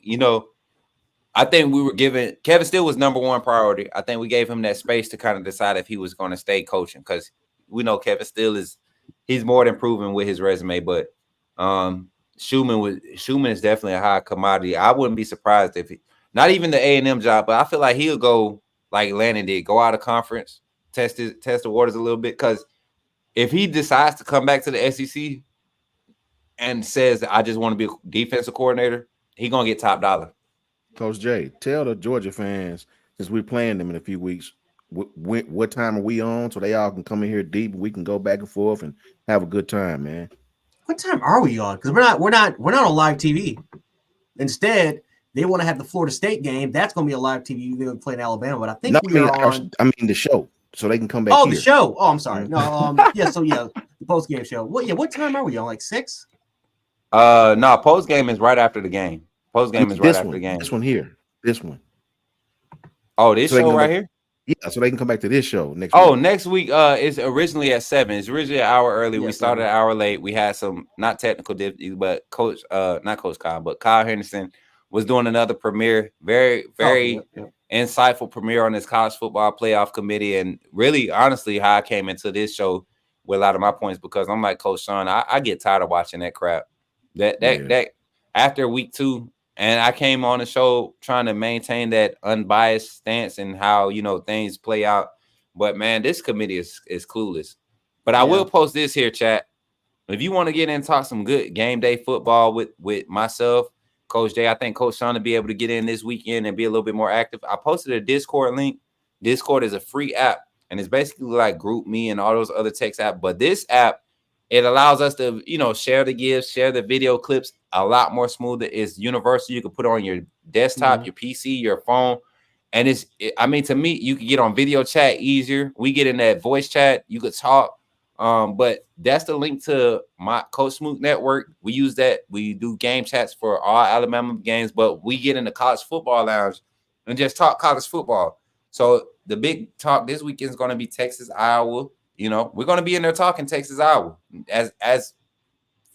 I think we were giving Kevin Steele was #1 priority. I think we gave him that space to kind of decide if he was going to stay coaching, because we know Kevin Steele he's more than proven with his resume. But Schumann is definitely a high commodity. I wouldn't be surprised if not even the A&M job, but I feel like he'll go like Landon did, go out of conference, test the waters a little bit. Because if he decides to come back to the SEC and says that I just want to be a defensive coordinator, he's gonna get top dollar. Coach Jay, tell the Georgia fans, since we're playing them in a few weeks, what time are we on so they all can come in here deep and we can go back and forth and have a good time, man. What time are we on? Because we're not on live TV. Instead, They want to have the Florida State game. That's going to be a live TV. They're going to play in Alabama, but I think I mean the show, so they can come back. Oh, here. The show. Oh, I'm sorry. No, the post game show. What time are we on? Like 6? No, post game is right after the game. Post game is right after the game. This one here. This one. Oh, this show right here? Yeah, so they can come back to this show next week. Oh, next week is originally at 7. It's originally an hour early. We started an hour late. We had some not technical difficulties, but not Coach Kyle, but Kyle Henderson was doing another premiere. Very, very insightful premiere on this college football playoff committee. And really, honestly, how I came into this show with a lot of my points, because I'm like Coach Shawn, I get tired of watching that crap. That after week 2. And I came on the show trying to maintain that unbiased stance and how, you know, things play out. But, man, this committee is clueless. But I will post this here, chat. If you want to get in and talk some good game day football with myself, Coach Jay, I think Coach Shawn will be able to get in this weekend and be a little bit more active. I posted a Discord link. Discord is a free app, and it's basically like GroupMe and all those other text apps. But this app, it allows us to, you know, share the gifts, share the video clips a lot more smoother. It's universal. You can put it on your desktop, your PC, your phone. And I mean, to me, you can get on video chat easier. We get in that voice chat. You could talk. But that's the link to my Coach Smook network. We use that. We do game chats for all Alabama games, but we get in the college football lounge and just talk college football. So the big talk this weekend is going to be Texas, Iowa. You know, we're going to be in there talking Texas, Iowa as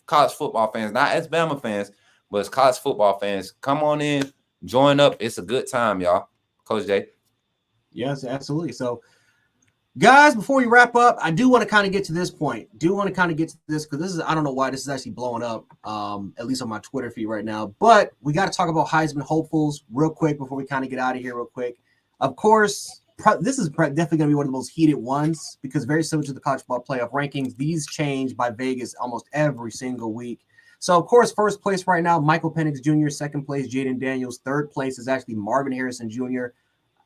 college football fans, not as Bama fans, but as college football fans. Come on in, join up. It's a good time, y'all. Coach Jay. Yes, absolutely. So, guys, before we wrap up, I do want to kind of get to this point. Because this is, I don't know why this is actually blowing up, at least on my Twitter feed right now. But we got to talk about Heisman hopefuls real quick before we kind of get out of here real quick. Of course, this is definitely going to be one of the most heated ones, because very similar to the college football playoff rankings, these change by Vegas almost every single week. So, of course, first place right now, Michael Penix Jr., second place, Jaden Daniels. Third place is actually Marvin Harrison Jr.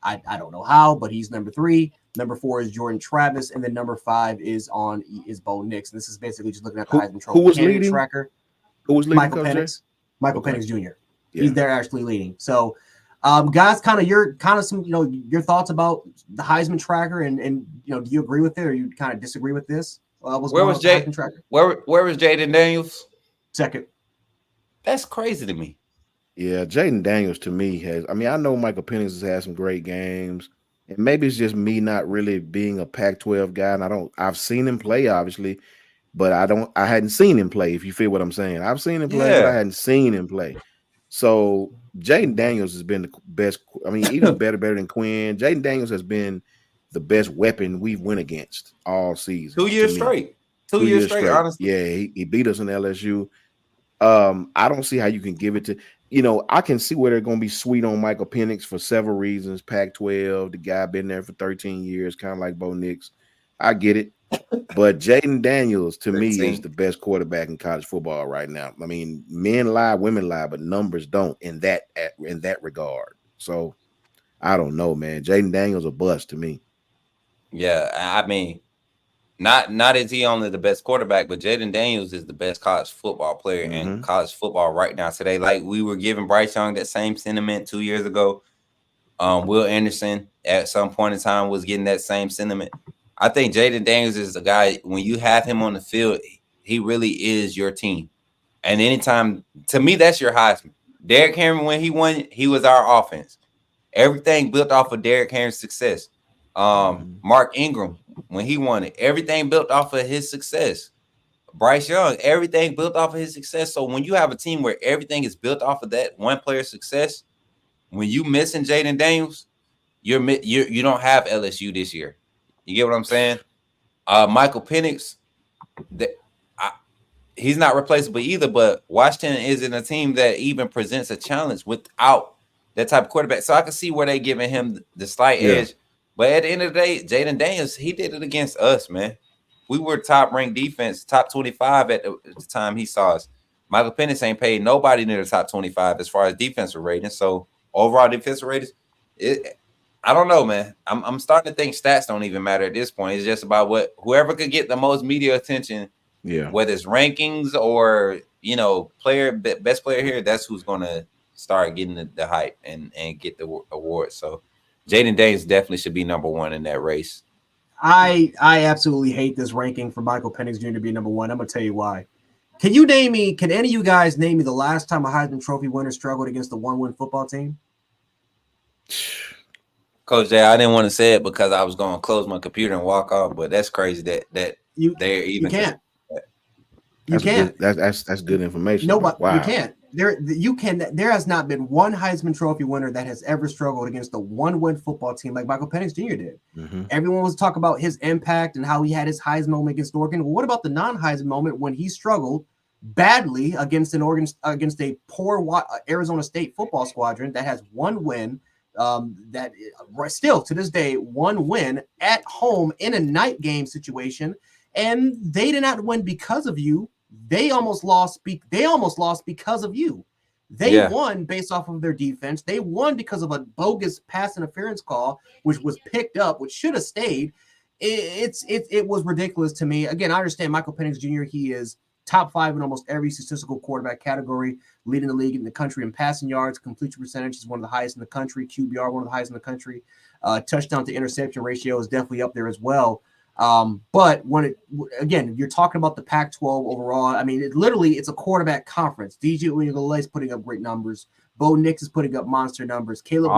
I don't know how, but he's number 3. Number 4 is Jordan Travis, and then number 5 is Bo Nix. And this is basically just looking at the Heisman Trophy. Who was leading? Tracker. Who was leading? Michael Penix. Michael Penix Jr. Yeah. They're actually leading. So, guys, your thoughts about the Heisman tracker, and you know, do you agree with it, or you kind of disagree with this? Where was Jaden Daniels? Second. That's crazy to me. Yeah, Jaden Daniels to me has. I mean, I know Michael Penix has had some great games, and maybe it's just me not really being a Pac-12 guy, and I've seen him play, obviously, but I hadn't seen him play. If you feel what I'm saying, I've seen him play, but I hadn't seen him play. So Jaden Daniels has been the best. I mean, even better than Quinn. Jaden Daniels has been the best weapon we've went against all season. 2 years straight. 2 years straight, honestly. Yeah, he beat us in LSU. I don't see how you can give it to, you know, I can see where they're going to be sweet on Michael Penix for several reasons. Pac-12, the guy been there for 13 years, kind of like Bo Nix. I get it. But Jaden Daniels, to me, is the best quarterback in college football right now. I mean, men lie, women lie, but numbers don't in that regard. So, I don't know, man. Jaden Daniels a bust to me. Yeah, I mean, not is he only the best quarterback, but Jaden Daniels is the best college football player in college football right now today. Like, we were giving Bryce Young that same sentiment 2 years ago. Will Anderson at some point in time was getting that same sentiment. I think Jaden Daniels is the guy, when you have him on the field, he really is your team. And anytime, to me, that's your Heisman. Derrick Henry, when he won, he was our offense. Everything built off of Derrick Henry's success. Mark Ingram, when he won it, everything built off of his success. Bryce Young, everything built off of his success. So when you have a team where everything is built off of that one player's success, when you missing Jaden Daniels, you don't have LSU this year. You get what I'm saying? Michael Penix, he's not replaceable either, but Washington isn't a team that even presents a challenge without that type of quarterback. So I can see where they're giving him the slight edge. But at the end of the day, Jaden Daniels, he did it against us, man. We were top-ranked defense, top 25 at the time he saw us. Michael Penix ain't paid nobody near the top 25 as far as defensive ratings. So overall defensive ratings, I don't know, man. I'm starting to think stats don't even matter at this point. It's just about whoever could get the most media attention, whether it's rankings or, you know, best player here, that's who's going to start getting the hype and get the award. So Jaden Daniels definitely should be number one in that race. I absolutely hate this ranking for Michael Penix Jr. to be number one. I'm gonna tell you why. Can any of you guys name me the last time a Heisman Trophy winner struggled against a 1-win football team? Coach Jay, I didn't want to say it because I was going to close my computer and walk off, but that's crazy that they're even. You can't. That's good information. Nobody. Wow. You can't. There has not been one Heisman Trophy winner that has ever struggled against a 1-win football team like Michael Penix Jr. did. Mm-hmm. Everyone was talking about his impact and how he had his Heisman moment against Oregon. Well, what about the non-Heisman moment when he struggled badly against a poor Arizona State football squadron that has one win? That still to this day, one win at home in a night game situation, and they did not win because of you. They almost lost because of you. They won based off of their defense. They won because of a bogus pass interference call, which was picked up, which should have stayed. It was ridiculous to me. Again, I understand Michael Penix Jr. He is top 5 in almost every statistical quarterback category, leading the league in the country in passing yards. Completion percentage is one of the highest in the country. QBR, one of the highest in the country. Touchdown to interception ratio is definitely up there as well. But you're talking about the Pac-12 overall. I mean, it's a quarterback conference. DJ Uiagalelei is putting up great numbers. Bo Nix is putting up monster numbers. Caleb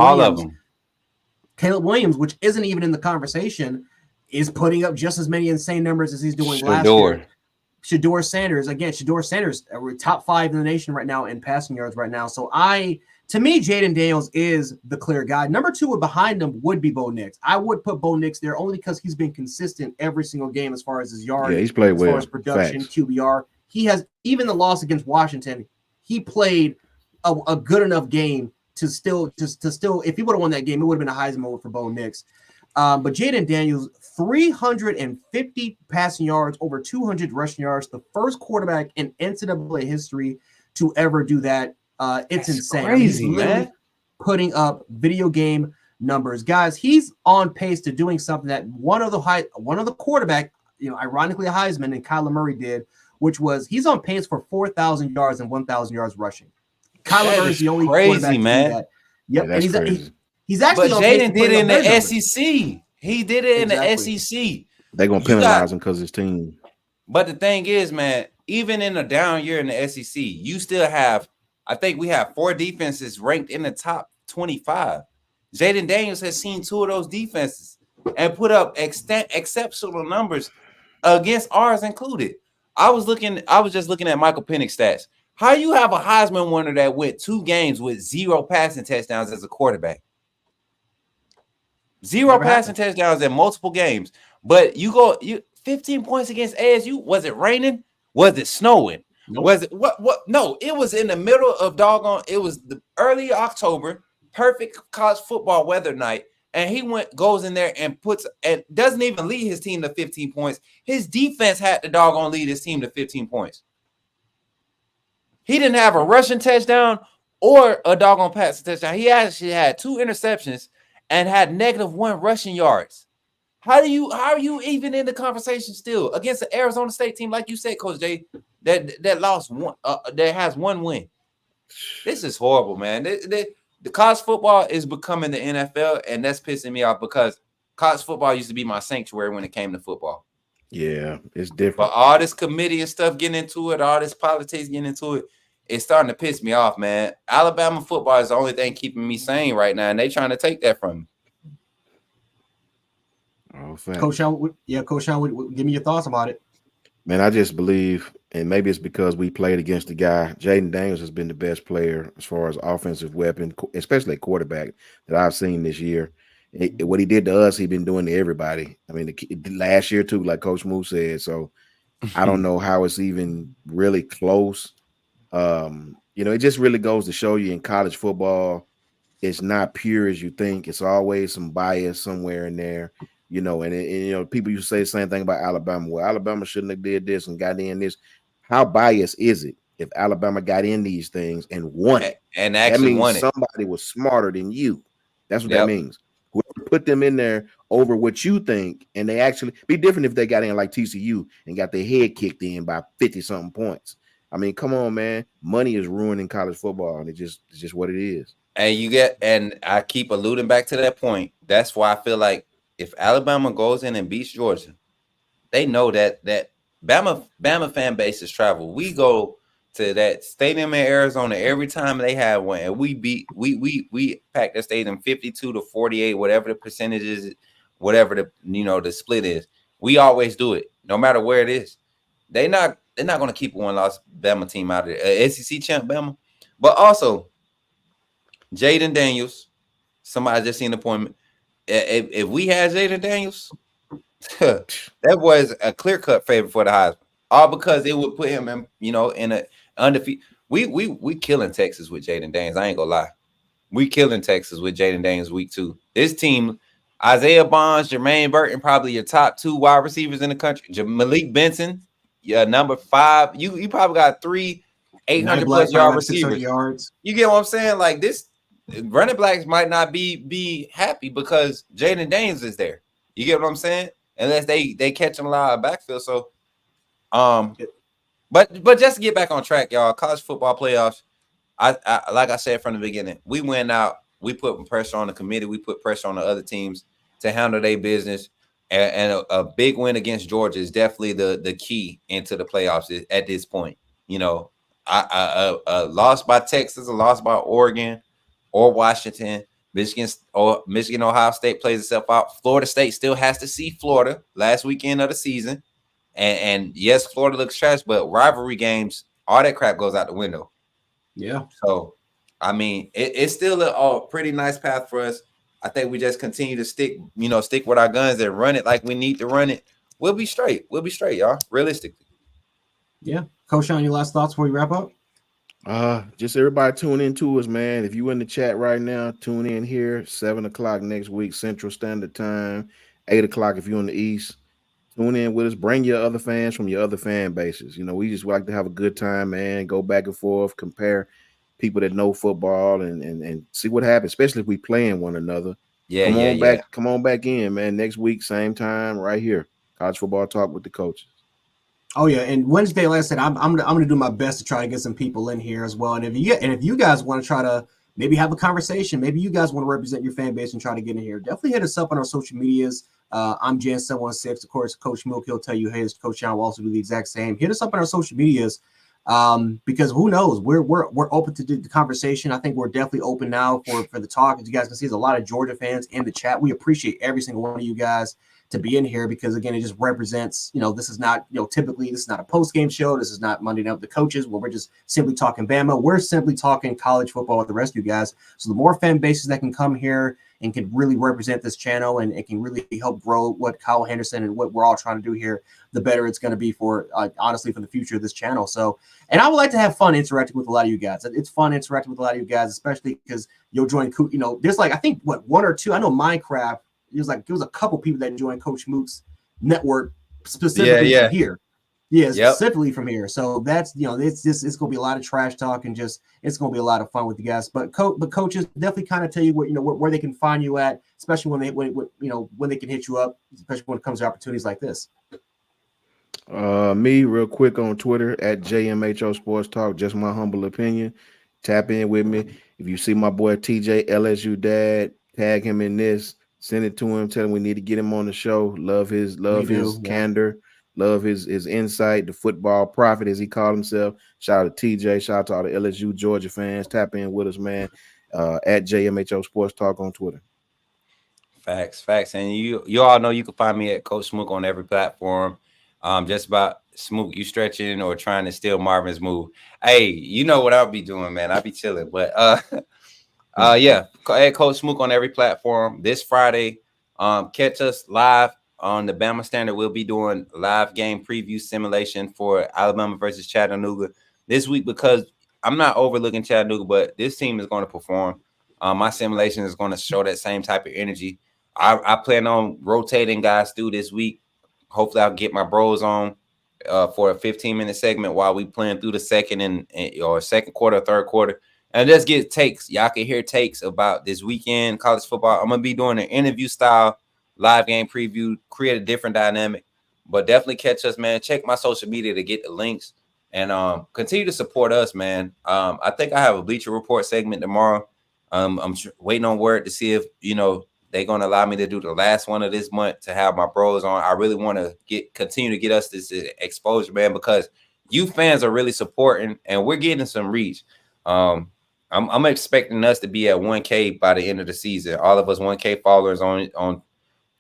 Williams, which isn't even in the conversation, is putting up just as many insane numbers as he's doing last year. Shedeur Sanders, top 5 in the nation right now in passing yards right now. So to me, Jaden Daniels is the clear guy. Number 2 behind him would be Bo Nix. I would put Bo Nix there only because he's been consistent every single game as far as his yard, he's played well. As far as production, Facts. QBR. He has, even the loss against Washington, he played a good enough game to still, if he would have won that game, it would have been a Heisman moment for Bo Nix. But Jaden Daniels, 350 passing yards, over 200 rushing yards, the first quarterback in NCAA history to ever do that. It's insane. Crazy, man. Putting up video game numbers, guys. He's on pace to doing something that one of the quarterback, ironically a Heisman, and Kyler Murray did, which was he's on pace for 4,000 yards and 1,000 yards rushing. Kyler Murray is the only quarterback to do that. Yep, yeah, and he's actually. But Jaden did it in the SEC. He did it in the SEC. They're gonna penalize him because his team. But the thing is, man, even in a down year in the SEC, you still have. I think we have 4 defenses ranked in the top 25. Jaden Daniels has seen 2 of those defenses and put up exceptional numbers against ours included. I was just looking at Michael Penix stats. How you have a Heisman winner that went 2 games with 0 passing touchdowns as a quarterback? 0 passing touchdowns in multiple games. But you 15 points against ASU. Was it raining? Was it snowing? Nope. Was it what? No, it was in the middle of it was the early October, perfect college football weather night. And he goes in there and doesn't even lead his team to 15 points. His defense had to lead his team to 15 points. He didn't have a rushing touchdown or a passing touchdown. He actually had 2 interceptions and had -1 rushing yards. How are you even in the conversation still against the Arizona State team, like you said, Coach Jay, that lost one, that has 1 win? This is horrible, man. The college football is becoming the NFL, and that's pissing me off because college football used to be my sanctuary when it came to football. Yeah, it's different. But all this committee and stuff getting into it, all this politics getting into it, it's starting to piss me off, man. Alabama football is the only thing keeping me sane right now, and they trying to take that from me. Oh, Coach Shawn, give me your thoughts about it. Man, I just believe, and maybe it's because we played against the guy. Jaden Daniels has been the best player as far as offensive weapon, especially quarterback, that I've seen this year. What he did to us, he's been doing to everybody. I mean, last year too, like Coach Smook said. So I don't know how it's even really close. It just really goes to show you in college football, it's not pure as you think. It's always some bias somewhere in there. People used to say the same thing about Alabama. Well, Alabama shouldn't have did this and got in this. How biased is it if Alabama got in these things and won it? And actually won it. Somebody was smarter than you. That's what that means. Whoever put them in there over what you think, and they actually be different if they got in like TCU and got their head kicked in by 50-something points. I mean, come on, man. Money is ruining college football, and it's just what it is. And I keep alluding back to that point. That's why I feel like if Alabama goes in and beats Georgia, they know that Bama fan bases travel. We go to that stadium in Arizona every time they have one, and we pack the stadium 52 to 48, whatever the percentage is, whatever the split is. We always do it, no matter where it is. They're not going to keep a one-loss Bama team out of there. SEC champ Bama, but also Jaden Daniels. Somebody just seen the appointment. If we had Jaden Daniels, that was a clear-cut favorite for the Heisman. All because it would put him in a undefeated. We killing Texas with Jaden Daniels. I ain't gonna lie. We killing Texas with Jaden Daniels week 2. This team, Isaiah Bonds, Jermaine Burton, probably your top 2 wide receivers in the country. Malik Benson, number 5. You probably got 3 800+ yard receivers. Yards. You get what I'm saying? Like this, running backs might not be happy because Jaden Daniels is there. You get what I'm saying? Unless they catch him a lot of backfield. So, but just to get back on track, y'all, college football playoffs. I like I said from the beginning, we went out, we put pressure on the committee, we put pressure on the other teams to handle their business, and a big win against Georgia is definitely the key into the playoffs at this point. You know, a loss by Texas, a loss by Oregon or Washington, Michigan, Ohio State plays itself out. Florida State still has to see Florida last weekend of the season, and yes, Florida looks trash, but rivalry games, all that crap goes out the window. Yeah. So, I mean, it's still a pretty nice path for us. I think we just continue to stick with our guns and run it like we need to run it. We'll be straight. We'll be straight, y'all. Realistically. Yeah. Coach Shawn, your last thoughts before we wrap up? Just everybody tune in to us, man. If you in the chat right now, tune in here, 7:00 next week, Central Standard Time, 8:00 if you're on the East. Tune in with us. Bring your other fans from your other fan bases. You know, we just like to have a good time, man. Go back and forth, compare people that know football and see what happens, especially if we playing one another. Yeah, Come on back in, man. Next week, same time, right here. College Football Talk with the coaches. Oh yeah, and Wednesday, like I said, I'm gonna do my best to try to get some people in here as well. And if you guys want to try to maybe have a conversation, maybe you guys want to represent your fan base and try to get in here, definitely hit us up on our social medias. I'm Jan716. Of course, Coach Smook, he'll tell you his Coach Shawn will also do the exact same. Hit us up on our social medias because who knows? We're open to the conversation. I think we're definitely open now for the talk. As you guys can see, there's a lot of Georgia fans in the chat. We appreciate every single one of you guys to be in here because again, it just represents, this is not, typically this is not a post-game show. This is not Monday Night with the Coaches where we're just simply talking Bama. We're simply talking college football with the rest of you guys. So the more fan bases that can come here and can really represent this channel and it can really help grow what Kyle Henderson and what we're all trying to do here, the better it's going to be for, honestly, for the future of this channel. So, and I would like to have fun interacting with a lot of you guys. It's fun interacting with a lot of you guys, especially because you'll join, there's like, I think one or two, I know Minecraft, it was a couple people that joined Coach Smook's network specifically from here. Yeah, specifically from here. So that's it's gonna be a lot of trash talk and just it's gonna be a lot of fun with you guys. But coaches definitely kind of tell you where they can find you at, especially when they can hit you up, especially when it comes to opportunities like this. Me real quick on Twitter at JMHO Sports Talk. Just my humble opinion. Tap in with me. If you see my boy TJ LSU Dad, tag him in this. Send it to him. Tell him we need to get him on the show. Love his candor. Love his insight. The football prophet, as he called himself. Shout out to TJ. Shout out to all the LSU Georgia fans. Tap in with us, man. At JMHO Sports Talk on Twitter. Facts. And you all know you can find me at Coach Smook on every platform. Just about Smook, you stretching or trying to steal Marvin's move. Hey, you know what I'll be doing, man. I'll be chilling. But yeah, at Coach Smook on every platform. This Friday, catch us live on the Bama Standard. We'll be doing live game preview simulation for Alabama versus Chattanooga this week because I'm not overlooking Chattanooga, but this team is going to perform. My simulation is going to show that same type of energy. I plan on rotating guys through this week. Hopefully, I'll get my bros on for a 15-minute segment while we playing through the second or second quarter, third quarter. And just get takes. Y'all can hear takes about this weekend, college football. I'm going to be doing an interview style live game preview, create a different dynamic. But definitely catch us, man. Check my social media to get the links. and continue to support us, man. I think I have a Bleacher Report segment tomorrow. I'm waiting on word to see if they're gonna allow me to do the last one of this month to have my bros on. I really want to continue to get us this exposure, man, because you fans are really supporting, and we're getting some reach. I'm expecting us to be at 1K by the end of the season. All of us 1K followers on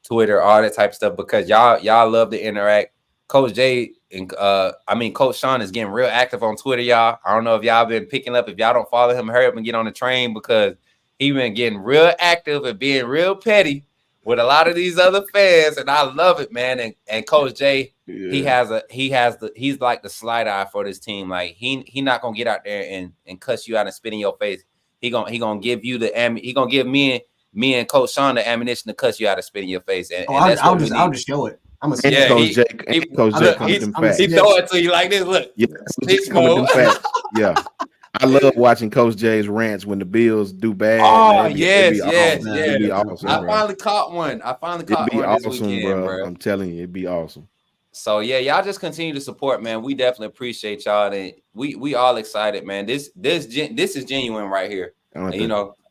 Twitter, all that type of stuff, because y'all love to interact. Coach Jay and Coach Shawn is getting real active on Twitter, y'all. I don't know if y'all been picking up. If y'all don't follow him, hurry up and get on the train, because he been getting real active and being real petty with a lot of these other fans, and I love it, man. And Coach Jay, he's like the slide eye for this team. Like he not gonna get out there and cuss you out and spit in your face. He gonna give you he gonna give me and Coach Shawn the ammunition to cuss you out and spit in your face. And I'll just show it. I'm a Coach Jay he throw it to you like this. Look, yeah. I love watching Coach Jay's rants when the Bills do bad. Oh, yes. It'd be awesome. I finally caught one. This weekend, bro. I'm telling you, it'd be awesome. So yeah, y'all just continue to support, man. We definitely appreciate y'all, and we all excited, man. This is genuine right here. And,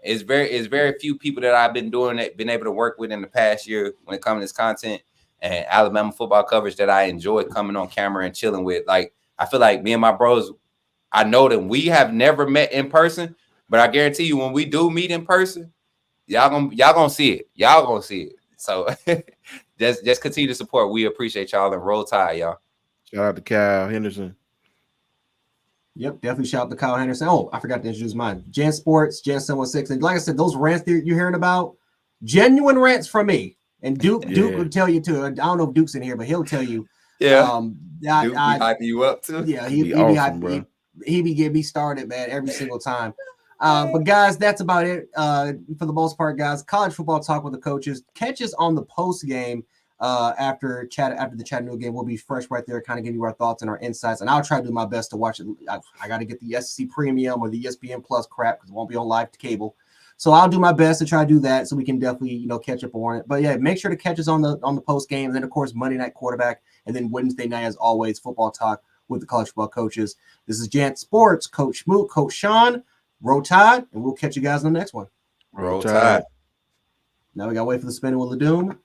it's very few people that I've been able to work with in the past year when it comes to this content and Alabama football coverage that I enjoy coming on camera and chilling with. Like, I feel like me and my bros, I know that we have never met in person, but I guarantee you when we do meet in person, y'all gonna see it. Y'all gonna see it. So just continue to support. We appreciate y'all, and roll tide, y'all. Shout out to Kyle Henderson. Yep, definitely shout out to Kyle Henderson. Oh, I forgot to introduce mine. Jan Sports, Jan 716. And like I said, those rants that you're hearing about, genuine rants from me. And Duke would tell you too. I don't know if Duke's in here, but he'll tell you. Yeah. Duke be hyping you up too. Yeah, he be getting me started, man, every single time. But guys, that's about it for the most part, guys. College football talk with the coaches. Catch us on the post game after the Chattanooga game. We'll be fresh right there, kind of give you our thoughts and our insights. And I'll try to do my best to watch it. I got to get the SEC Premium or the ESPN Plus crap because it won't be on live cable. So I'll do my best to try to do that so we can definitely catch up on it. But yeah, make sure to catch us on the post game. And then of course Monday night quarterback, and then Wednesday night as always football talk with the college football coaches. This is Jant Sports, Coach Smook, Coach Shawn. Roll Tide, and we'll catch you guys on the next one. Roll Tide. Now we gotta wait for the spinning wheel of doom.